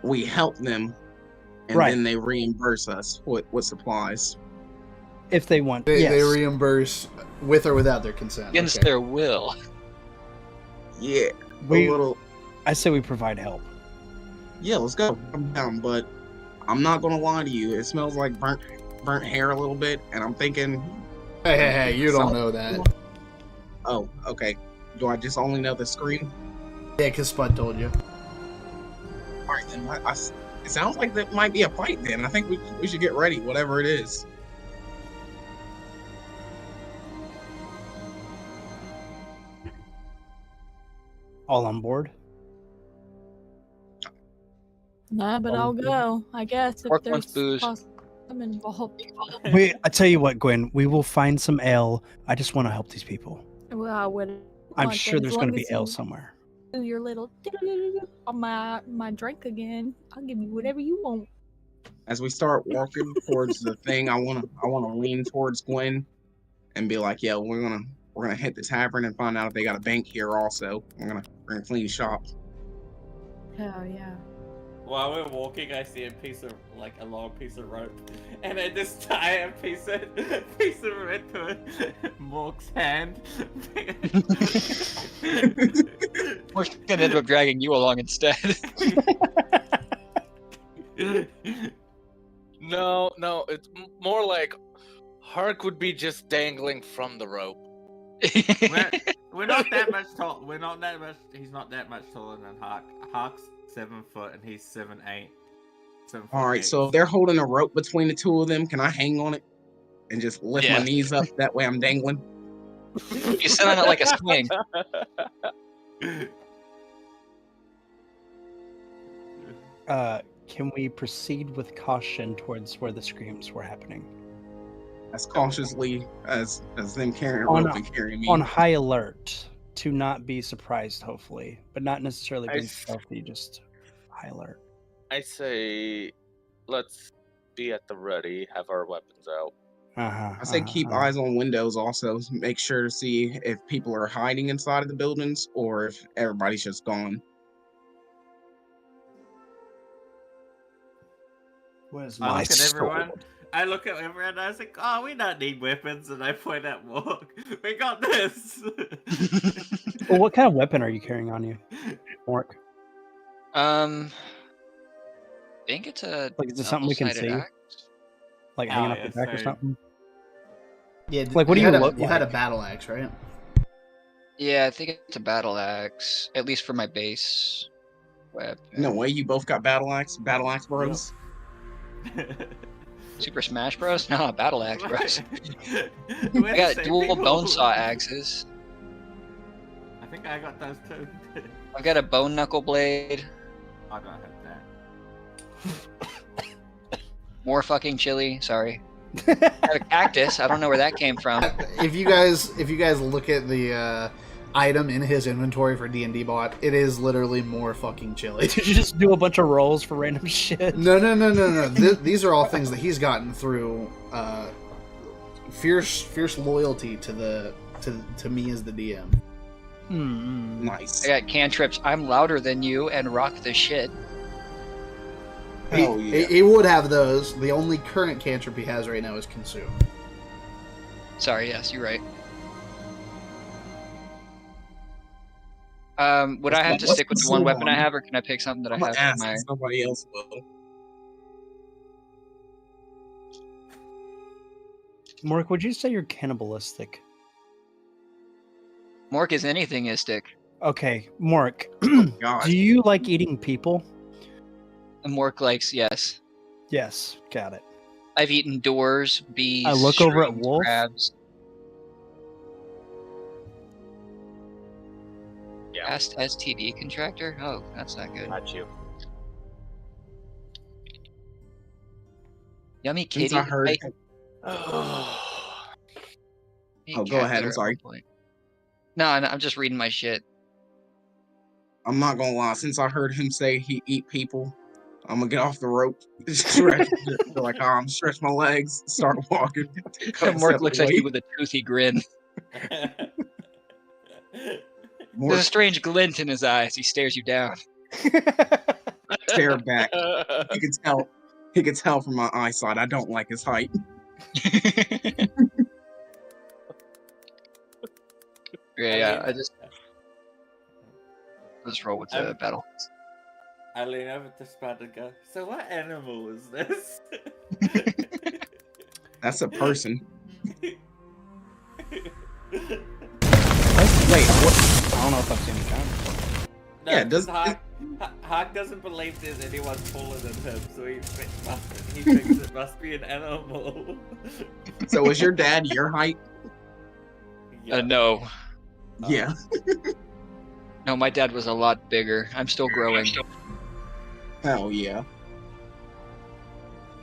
we help them, and Right. then they reimburse us with supplies. If they want, They yes. reimburse with or without their consent. Against Okay. their will. Yeah, We- a little. I say we provide help. Yeah, let's go. I'm down, but I'm not gonna lie to you. It smells like burnt hair a little bit, and I'm thinking. Hey, you don't know that. Oh, okay. Do I just only know the scream? Yeah, because Spud told you. All right, then. It sounds like that might be a fight. Then I think we should get ready, whatever it is. All on board. Nah, but I'll go. I guess if Orc there's wants booze. I'm involved. I tell you what, Gwen, we will find some ale. I just want to help these people. Well, I would. I'm want sure that, there's as going to long be as ale you somewhere. do your little on my drink again. I'll give you whatever you want. As we start walking towards the thing, I wanna lean towards Gwen, and be like, "Yeah, we're gonna hit the tavern and find out if they got a bank here. Also, we're gonna clean shop." Hell yeah. While we're walking, I see a long piece of rope, and I just tie a piece of it to Mork's hand. We're gonna end up dragging you along instead. No, it's more like Hark would be just dangling from the rope. We're not that much tall. We're not that much. He's not that much taller than Hark. Hark's 7 foot and he's 7'8". All right, so if they're holding a rope between the two of them, can I hang on it and just lift my Yeah. knees up? That way, I'm dangling. You sit on it like a swing. Can we proceed with caution towards where the screams were happening? As cautiously as them carrying a On- rope and carrying me. On high alert to not be surprised, hopefully, but not necessarily I being s- stealthy, just high alert. I say, let's be at the ready, have our weapons out. I say keep eyes on windows also. Make sure to see if people are hiding inside of the buildings or if everybody's just gone. Where's I my look at everyone. sword? I look at everyone and I was like, "Oh, we don't need weapons." And I point at Mork. We got this. Well, what kind of weapon are you carrying on you, Mork? I think it's a Like, is it something we can see? double-sided axe. Like Oh, hanging off yeah, your back or same. something? Yeah, Like, what do you had look You had a like? battle axe, right? Yeah, I think it's a battle axe, at least for my base weapon. No way, you both got battle axe bros. Super Smash Bros? No, battle axe bros. We're I the got same dual people. bone saw axes. I think I got those too. I've got a bone knuckle blade. I don't have that. More fucking chili. Sorry. I have a cactus. I don't know where that came from. If you guys look at the item in his inventory for D&D bot, it is literally more fucking chili. Did you just do a bunch of rolls for random shit? No. These are all things that he's gotten through fierce loyalty to me as the DM. Nice. I got cantrips. I'm louder than you and rock the shit. Oh, yeah. He would have those. The only current cantrip he has right now is Consume. Sorry, yes, you're right. Would I have to Let's stick with the one move weapon I on. have, or can I pick something that I I'm gonna have ask for my? if somebody else will. Mork, would you say you're cannibalistic? Mork is anything-istic. Okay, Mork, Gosh. do you like eating people? And Mork likes, yes. Yes, got it. I've eaten doors, bees, I look over at shrooms, Wolf. crabs. Yeah, Fast STD contractor? Oh, that's not good. not you. Yummy Since kitty. I heard. Hey, Oh, go cat ahead, I'm litter at sorry. one point. No, I'm just reading my shit. I'm not gonna lie. Since I heard him say he eat people, I'm gonna get off the rope. Stretch, like stretch my legs, start walking. Mork looks at you with a toothy grin. There's a strange glint in his eye as he stares you down. Stare back. He can tell. He can tell from my eyesight. I don't like his height. Yeah, I just roll with the battle. I lean over to Spud and go, so what animal is this? That's a person. Wait, what? I don't know if I've seen a giant before. No, Yeah, does Hawk doesn't believe there's anyone taller than him, so he thinks it must be an animal. So is your dad your height? No. Yeah. No, my dad was a lot bigger. I'm still growing. Hell yeah.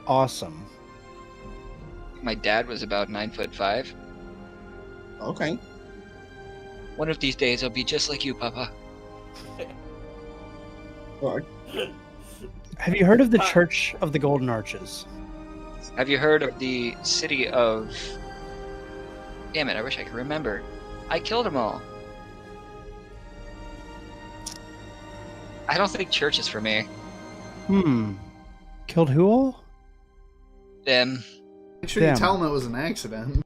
Awesome. My dad was about 9'5". Okay. One of these days, I'll be just like you, Papa. Have you heard of the Church of the Golden Arches? Have you heard of the city of... Damn it, I wish I could remember. I killed them all. I don't think church is for me. Killed who all? Them. Make sure you tell them it was an accident.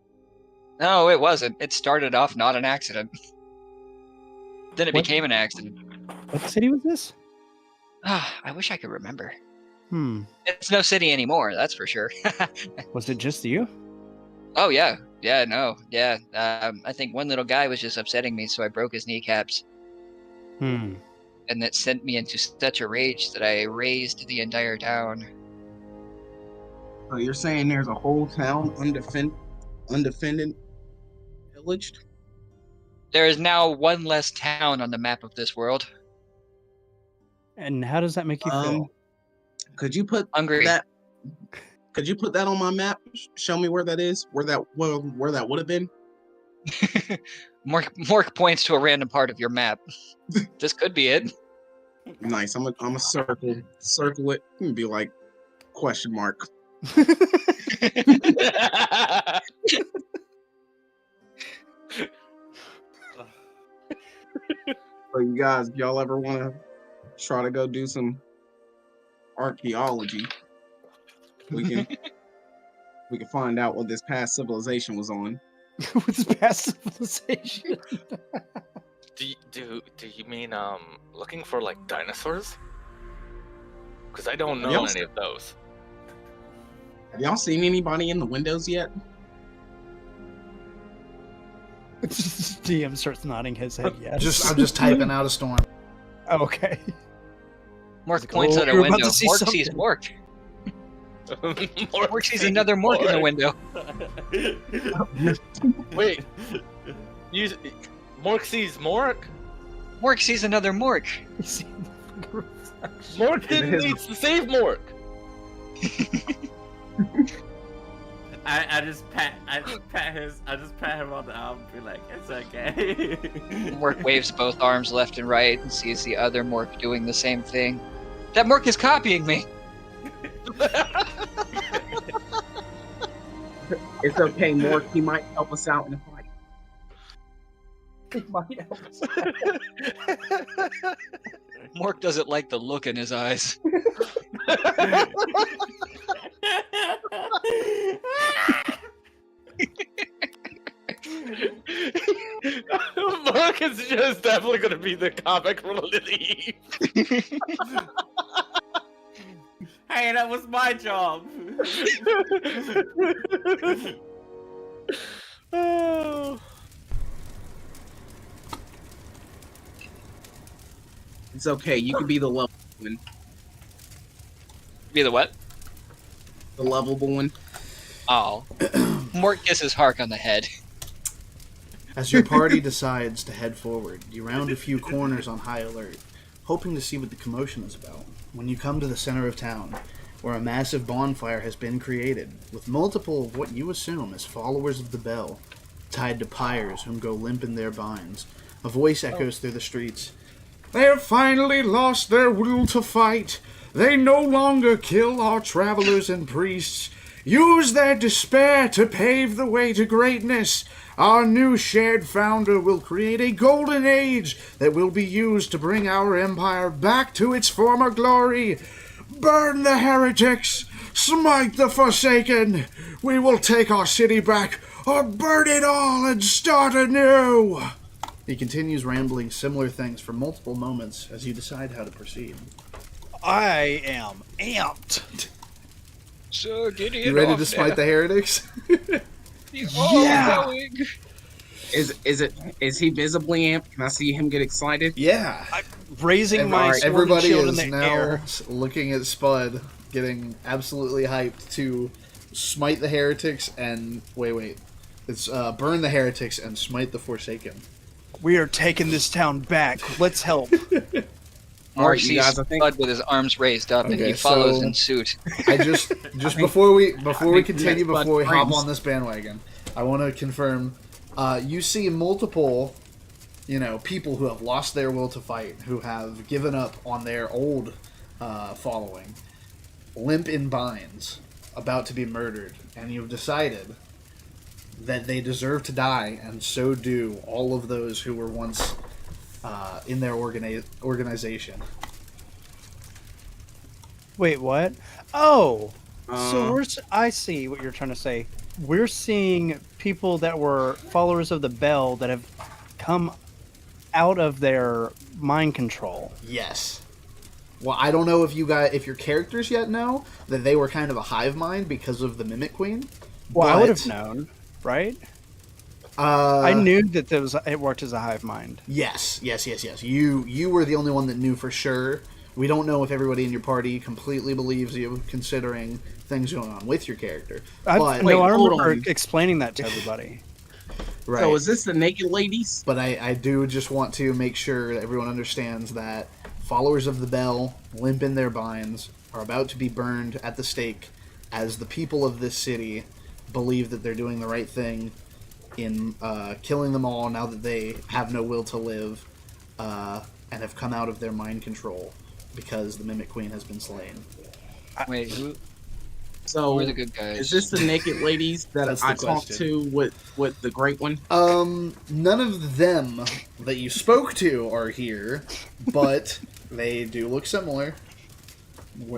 No, it wasn't. It started off not an accident. Then it became an accident. What city was this? I wish I could remember. It's no city anymore, that's for sure. Was it just you? Oh, yeah. Yeah, no. Yeah. I think one little guy was just upsetting me, so I broke his kneecaps. And that sent me into such a rage that I razed the entire town. So you're saying there's a whole town undefended, pillaged? There is now one less town on the map of this world. And how does that make you feel? Could you put hungry? Could you put that on my map? Show me where that is. Where that would have been. Mork points to a random part of your map. This could be it. Nice. I'm a circle it and be like question mark. So you guys, if y'all ever want to try to go do some archaeology, we can find out what this past civilization was on. What's past civilization? Do you mean looking for like dinosaurs? Because I don't know any of those. Have y'all seen anybody in the windows yet? DM starts nodding his head. Yes. I'm just typing out a storm. Okay. Mork points out a window. Mork sees Mork. Mork sees another Mork in the window. Wait. Mork sees Mork? Mork sees another Mork. Mork didn't need to save Mork. I just pat him on the arm and be like, it's okay. Mork waves both arms left and right and sees the other Mork doing the same thing. That Mork is copying me. It's okay, Mork. He might help us out in a fight. He might help us out. Mork doesn't like the look in his eyes. Mork it's definitely gonna be the comic relief. Hey, that was my job. Oh. It's okay. You can be the lovable one. Be the what? The lovable one. Oh. Mort kisses Hark on the head. As your party decides to head forward, you round a few corners on high alert, hoping to see what the commotion is about. When you come to the center of town, where a massive bonfire has been created, with multiple of what you assume as followers of the Bell, tied to pyres whom go limp in their binds, a voice echoes through the streets. They have finally lost their will to fight. They no longer kill our travelers and priests. Use their despair to pave the way to greatness. Our new shared founder will create a golden age that will be used to bring our empire back to its former glory. Burn the heretics! Smite the forsaken! We will take our city back, or burn it all and start anew! He continues rambling similar things for multiple moments as you decide how to proceed. I am amped. So get it You ready off to smite there. the heretics? Yeah. Is he visibly amped? Can I see him get excited? Yeah. Raising my sword and Everybody shield in is the now air. looking at Spud, getting absolutely hyped to smite the heretics and wait. It's burn the heretics and smite the Forsaken. We are taking this town back. Let's help. Mort you sees guys, I think- Spud with his arms raised up, and Okay, he follows so- in suit. I just before we continue, that's before we hop friends. on this bandwagon, I want to confirm. You see multiple, people who have lost their will to fight, who have given up on their old following, limp in binds, about to be murdered, and you've decided that they deserve to die, and so do all of those who were once in their organization. Wait, what? Oh, Uh, so I see what you're trying to say. We're seeing people that were followers of the Bell that have come out of their mind control. Yes. Well, I don't know if your characters yet know that they were kind of a hive mind because of the Mimic Queen. Well, I but, would have known, right? I knew that it worked as a hive mind. Yes. You were the only one that knew for sure. We don't know if everybody in your party completely believes you, considering things going on with your character. I hold remember on. explaining that to everybody. Right. So is this the naked ladies? But I do just want to make sure that everyone understands that followers of the Bell, limp in their binds, are about to be burned at the stake as the people of this city believe that they're doing the right thing in killing them all now that they have no will to live and have come out of their mind control because the Mimic Queen has been slain. Wait, who So are the good guys? is this the naked ladies that That's the I talked question. to with the great one? None of them that you spoke to are here, but they do look similar.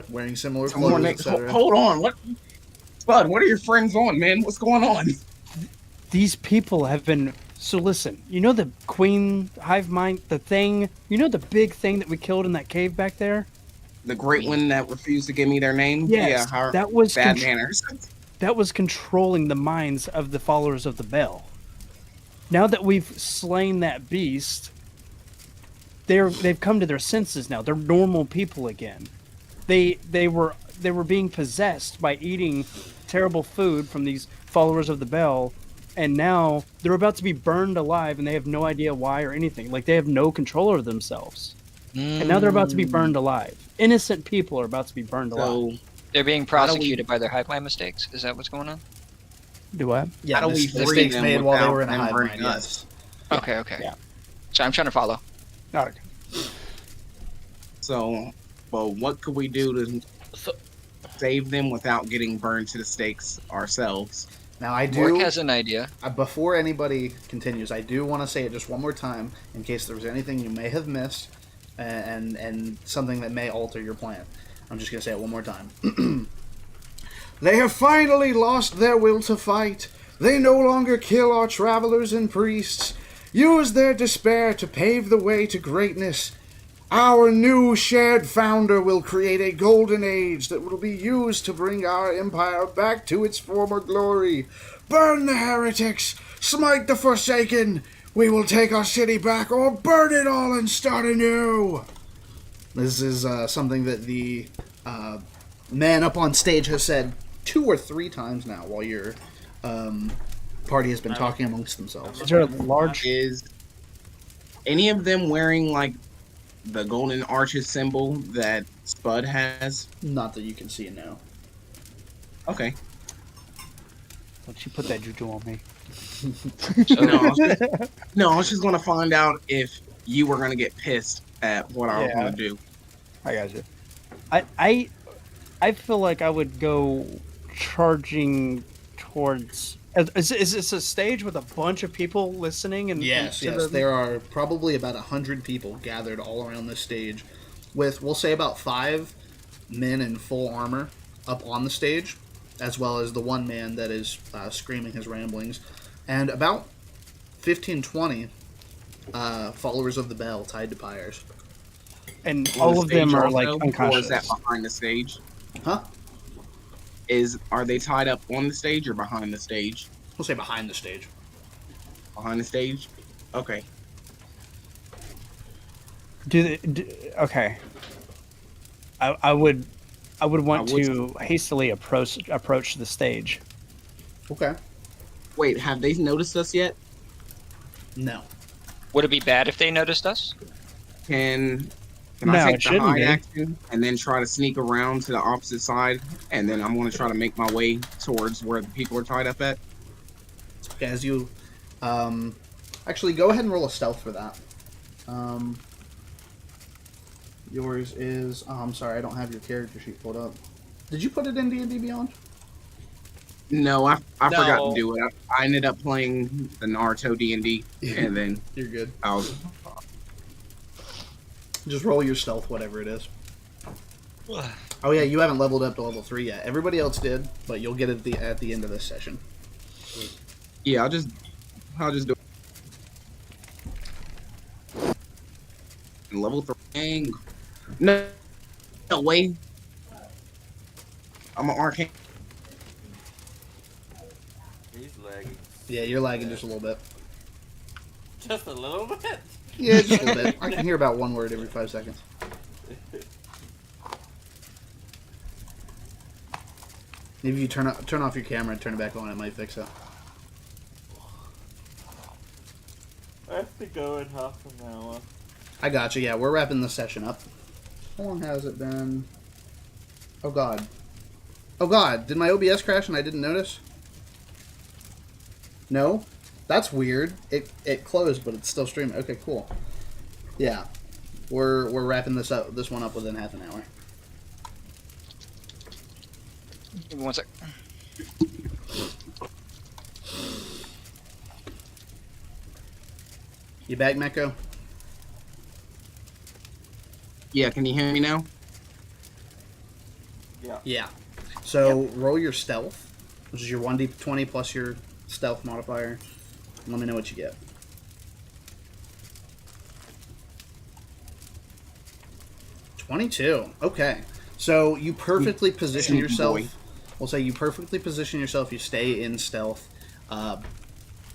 Wearing similar Some more clothes, naked- etc. Hold on, what? Spud, what are your friends on, man? What's going on? These people have been. So listen, you know the Queen hive mind, the thing. You know the big thing that we killed in that cave back there. The great one that refused to give me their name? Yes, Yeah, how that was bad manners. That was controlling the minds of the followers of the Bell. Now that we've slain that beast, they've come to their senses now. They're normal people again. They were being possessed by eating terrible food from these followers of the Bell, and now they're about to be burned alive, and they have no idea why or anything. Like, they have no control over themselves. And now they're about to be burned alive. Innocent people are about to be burned alive. So They're being How do we- prosecuted by their hive mind mistakes. Is that what's going on? Do I? Yeah, how do we the free mistakes them made while they without were in a them hive burning mind. us? Yes. Okay. Yeah. So I'm trying to follow. Okay. So, well, what could we do to So, save them without getting burned to the stakes ourselves? Now I Mork do. has an idea. Before anybody continues, I do want to say it just one more time in case there was anything you may have missed, and something that may alter your plan. I'm just gonna say it one more time. They have finally lost their will to fight. They no longer kill our travelers and priests. use their despair to pave the way to greatness. Our new shared founder will create a golden age that will be used to bring our empire back to its former glory. Burn the heretics! Smite the Forsaken! We will take our city back or burn it all and start anew! This is something that the man up on stage has said 2 or 3 times now while your party has been talking amongst themselves. Is there a large... Is any of them wearing, like, the golden arches symbol that Spud has? Not that you can see now. Okay. Don't you put that juju on me. No, I was just going to find out if you were going to get pissed at what I was going to do. I got you. I feel like I would go charging towards... Is this a stage with a bunch of people listening? And Yes. There are probably about 100 people gathered all around this stage with, we'll say, about 5 men in full armor up on the stage, as well as the one man that is screaming his ramblings, and about 15-20 followers of the bell tied to pyres. And all of them are like unconscious. Or is that behind the stage? Huh? Are they tied up on the stage or behind the stage? We'll say behind the stage. Behind the stage? Okay. Okay. I would want to hastily approach the stage. Okay. Wait, have they noticed us yet? No. Would it be bad if they noticed us? Can No, I it take the shouldn't hide be. action and then try to sneak around to the opposite side, and then I'm going to try to make my way towards where the people are tied up at? As you... actually, go ahead and roll a stealth for that. Yours is... Oh, I'm sorry, I don't have your character sheet pulled up. Did you put it in D&D Beyond? No, I forgot to do it. I ended up playing the Naruto D&D, and then... You're good. I was... Just roll your stealth, whatever it is. Oh yeah, you haven't leveled up to level 3 yet. Everybody else did, but you'll get it at the end of this session. Yeah, I'll just do it. Level 3. No way. I'm an arcane. He's lagging. Yeah, you're lagging just a little bit. Just a little bit? Yeah, just a little bit. I can hear about one word every 5 seconds. Maybe if you turn off your camera and turn it back on, it might fix it. I have to go in half an hour. I got you. Yeah, we're wrapping the session up. How long has it been? Oh god. Oh god, did my OBS crash and I didn't notice? No? That's weird. It closed, but it's still streaming. Okay, cool. Yeah. We're wrapping this one up within half an hour. Give me 1 sec. You back, Mecco? Yeah, can you hear me now? Yeah. Yeah. So roll your stealth, which is your 1d20 plus your stealth modifier. And let me know what you get. .22. Okay. So you perfectly position yourself. We'll say you perfectly position yourself. You stay in stealth,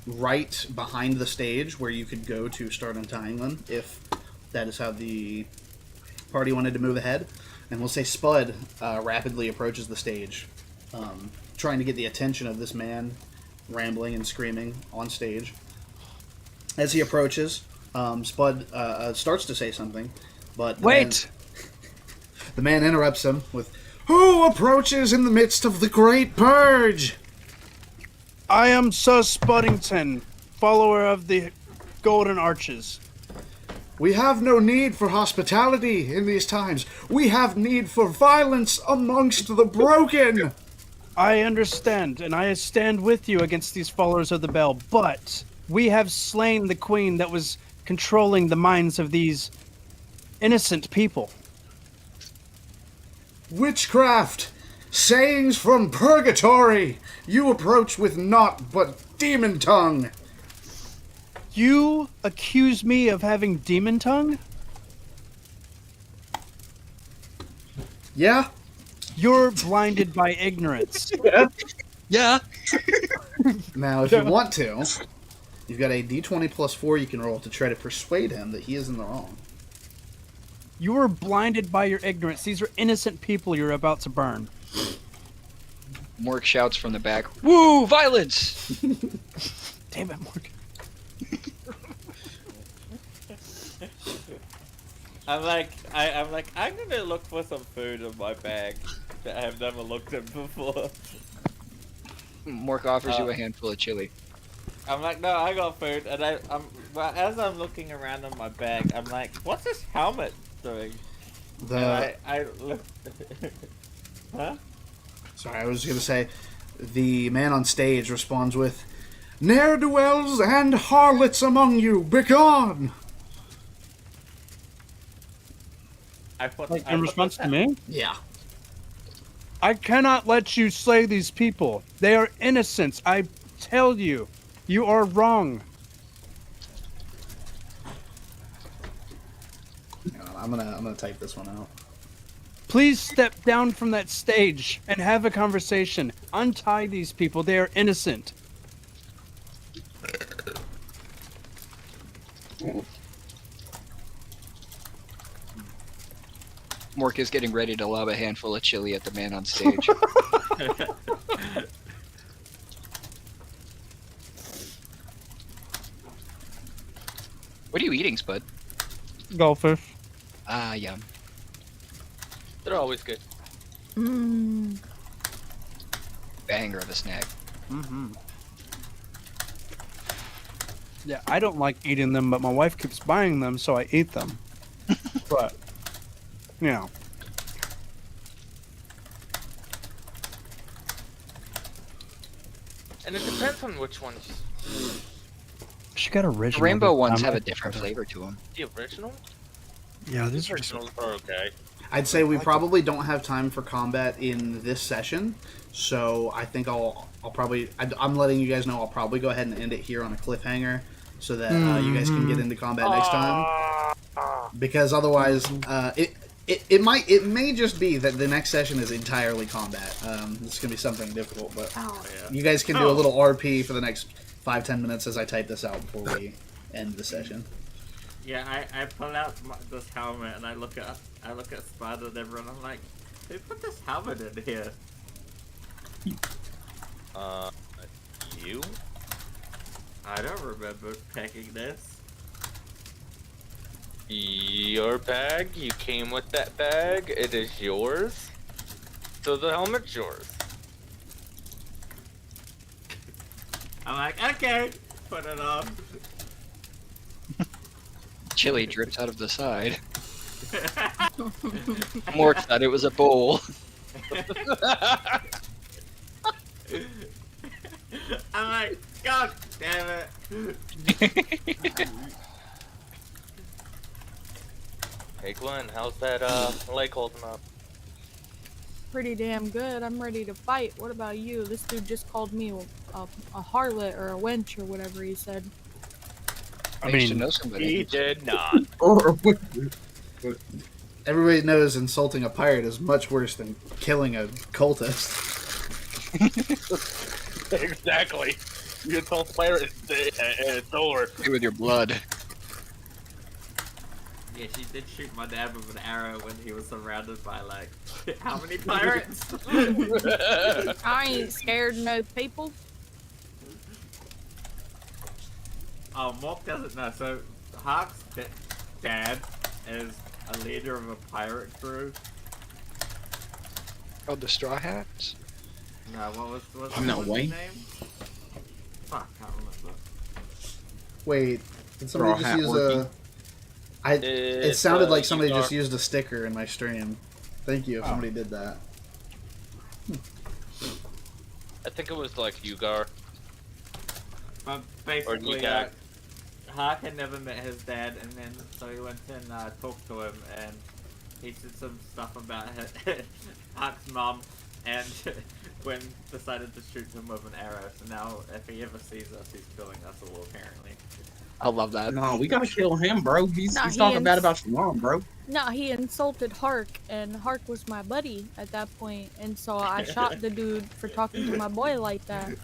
right behind the stage where you could go to start untying them if that is how the party wanted to move ahead. And we'll say Spud rapidly approaches the stage, trying to get the attention of this man rambling and screaming on stage. As he approaches, Spud starts to say something, but the man interrupts him with, "Who approaches in the midst of the Great Purge?" I am Sir Spuddington, follower of the Golden Arches. We have no need for hospitality in these times. We have need for violence amongst the broken. I understand, and I stand with you against these followers of the Bell, but we have slain the queen that was controlling the minds of these innocent people. Witchcraft! Sayings from purgatory! You approach with naught but demon tongue! You accuse me of having demon tongue? Yeah. You're blinded by ignorance. Yeah. Now, if you want to, you've got a d20 plus 4 you can roll to try to persuade him that he is in the wrong. You are blinded by your ignorance. These are innocent people you're about to burn. Mork shouts from the back, "Woo, violence!" Damn it, Mork. I'm gonna look for some food in my bag that I have never looked at before. Mork offers you a handful of chili. I'm like, no, I got food, and but as I'm looking around in my bag, I'm like, what's this helmet doing? And I look. Huh? Sorry, I was going to say, the man on stage responds with, "Ne'er-do-wells and harlots among you, begone!" In response to me? Yeah. I cannot let you slay these people. They are innocents. I tell you, you are wrong. I'm gonna type this one out. Please step down from that stage and have a conversation. Untie these people. They are innocent. Mork is getting ready to lob a handful of chili at the man on stage. What are you eating, Spud? Goldfish. Ah, yum. They're always good. Mmm. Banger of a snack. Mm-hmm. Yeah, I don't like eating them, but my wife keeps buying them, so I eat them. But, you know. And it depends on which ones. She got original. The rainbow ones time. have a different flavor to them. The original? Yeah, these are Originals are okay. I'd say we probably don't have time for combat in this session, so I think I'll probably... I'm letting you guys know I'll probably go ahead and end it here on a cliffhanger so that you guys can get into combat next time. Because otherwise, it may just be that the next session is entirely combat. It's going to be something difficult, but you guys can do a little RP for the next 5-10 minutes as I type this out before we end the session. Yeah, I pull out this helmet and I look at Spud and everyone. I'm like, who put this helmet in here? You? I don't remember packing this. Your bag? You came with that bag? It is yours? So the helmet's yours. I'm like, okay, put it on. Chili drips out of the side. Mork thought it was a bowl. I'm like, God damn it. Hey Glenn, how's that leg holding up? Pretty damn good. I'm ready to fight. What about you? This dude just called me a harlot or a wench or whatever he said. I used to know somebody. He did not. Everybody knows insulting a pirate is much worse than killing a cultist. Exactly. You insult pirates and it's over. Do with your blood. Yeah, she did shoot my dad with an arrow when he was surrounded by, like, how many pirates? I ain't scared of no people. Oh, Mork doesn't know. So, Hark's dad is a leader of a pirate crew. Oh, the Straw Hats? No, what was No his way. name? Fuck, I can't remember. Wait, did somebody Straw just hat use working. it sounded like somebody just used a sticker in my stream. Thank you if somebody did that. I think it was like Ugar. But basically, Nigag. Hark had never met his dad, and then so he went and talked to him, and he said some stuff about Hark's mom, and Gwen decided to shoot him with an arrow. So now, if he ever sees us, he's killing us all, apparently. I love that. No, we gotta kill him, bro. He's Nah, talking bad about your mom, bro. No, he insulted Hark, and Hark was my buddy at that point, and so I shot the dude for talking to my boy like that. You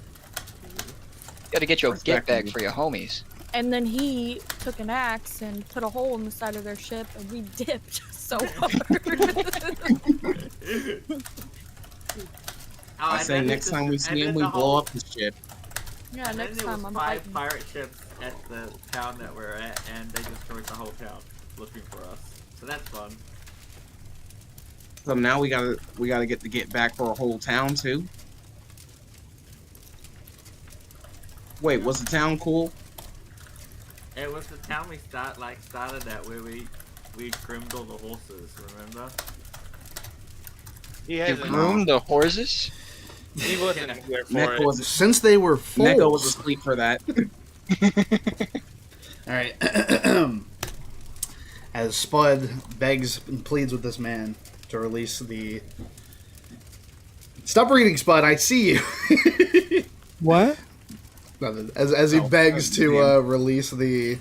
gotta get your get back for your homies. And then he took an axe and put a hole in the side of their ship, and we dipped so hard. I say next time we see him, we blow up his ship. Yeah, And next then there time was I'm 5 fighting. pirate ships at the town that we're at, and they destroyed the whole town looking for us. So that's fun. So now we gotta get back for a whole town too. Wait, was the town cool? It was the town we started at where we groomed all the horses. Remember? He You hasn't. groomed the horses? He wasn't here for Neko it. was Since they were full. Neko was asleep for that. All right. As Spud begs and pleads with this man to release the. Stop reading, Spud. I see you. What? Nothing. As he begs to release the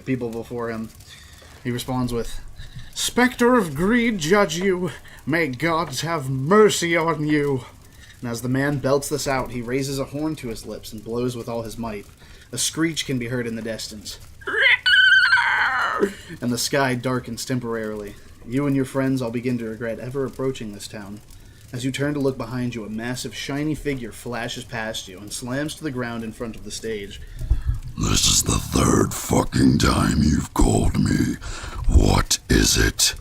people before him, he responds with, "Spectre of greed, judge you. May gods have mercy on you." And as the man belts this out, he raises a horn to his lips and blows with all his might. A screech can be heard in the distance, and the sky darkens temporarily. You and your friends all begin to regret ever approaching this town. As you turn to look behind you, a massive shiny figure flashes past you and slams to the ground in front of the stage. "This is the third fucking time you've called me. What is it?"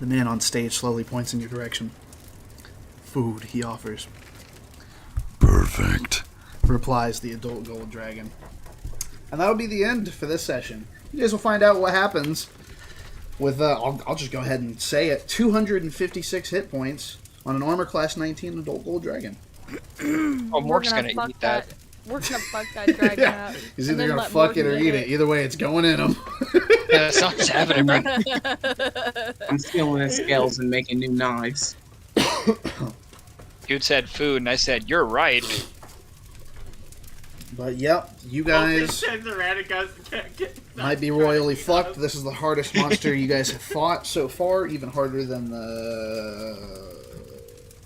The man on stage slowly points in your direction. "Food," he offers. "Perfect," replies the adult gold dragon. And that'll be the end for this session. You guys will find out what happens with, I'll just go ahead and say it, 256 hit points on an armor class 19 adult gold dragon. Oh, Mork's gonna eat that. We're gonna fuck that dragon up. He's and either then gonna let fuck it or Morgan eat it. Either way, it's going in him. Yeah, something's happening, bro. I'm stealing his scales and making new knives. Dude said food, and I said, "You're right." But yep, you guys Turns around and goes, might be royally fucked. This is the hardest monster you guys have fought so far, even harder than the...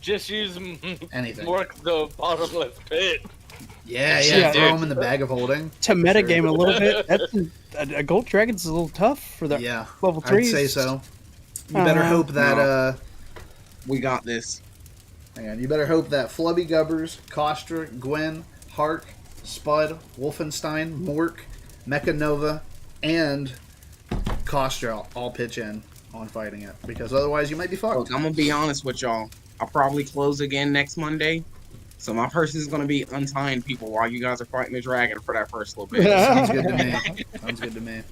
Just use anything. Mark the bottomless pit. Yeah, throw him in the bag of holding. To metagame a little bit, that's a gold dragon's a little tough for the level 3s. I'd say so. You better hope that we got this. Hang on, you better hope that Flubby Gubbers, Kostra, Gwen, Hark, Spud, Wolfenstein, Mork, Mecha Nova, and Kostra all pitch in on fighting it, because otherwise you might be fucked. Look, I'm gonna be honest with y'all. I'll probably close again next Monday. So my person is going to be untying people while you guys are fighting the dragon for that first little bit. Sounds good to me. Sounds good to me.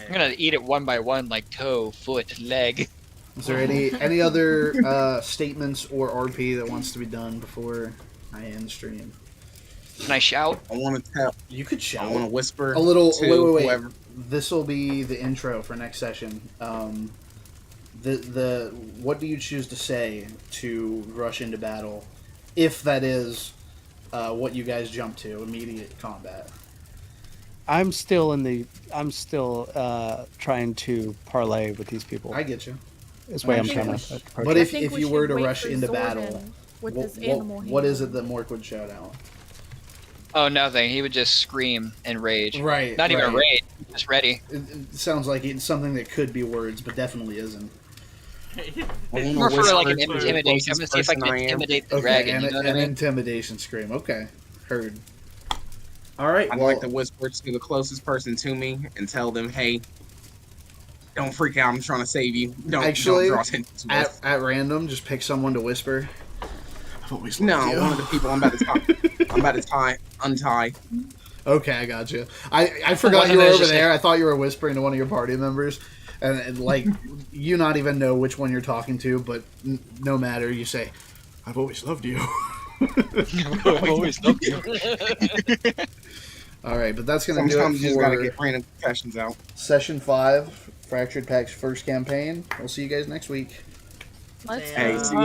I'm gonna eat it one by one, like toe, foot, leg. Is there any other statements or RP that wants to be done before I end stream? Can I shout? I want to tell. You could shout. I want to whisper a little. To Wait. whoever. This will be the intro for next session. What do you choose to say to rush into battle, if that is what you guys jump to, immediate combat? I'm still trying to parlay with these people. I get you. That's why I'm trying to. But if you were to rush into battle, with this animal what is it that Mork would shout out? Oh, nothing. He would just scream and rage. Right. Not even right. rage. Just ready. It sounds like it's something that could be words, but definitely isn't. More for like an intimidation. I'm gonna see if I can intimidate the dragon. You know what I an mean? intimidation scream. Okay, heard. All right. I'd like to whisper to the closest person to me and tell them, "Hey, don't freak out. I'm trying to save you. Don't draw attention to us." At random, just pick someone to whisper. I've always loved you. One of the people I'm about to untie. Okay, I got you. I forgot you were over there. I thought you were whispering to one of your party members, and like you not even know which one you're talking to, but no matter, you say, "I've always loved you." I've always loved you. All right, but that's gonna do it for Sometimes you just gotta get random confessions out. Session 5, Fractured Pack's first campaign. We'll see you guys next week. Let's Hey, see you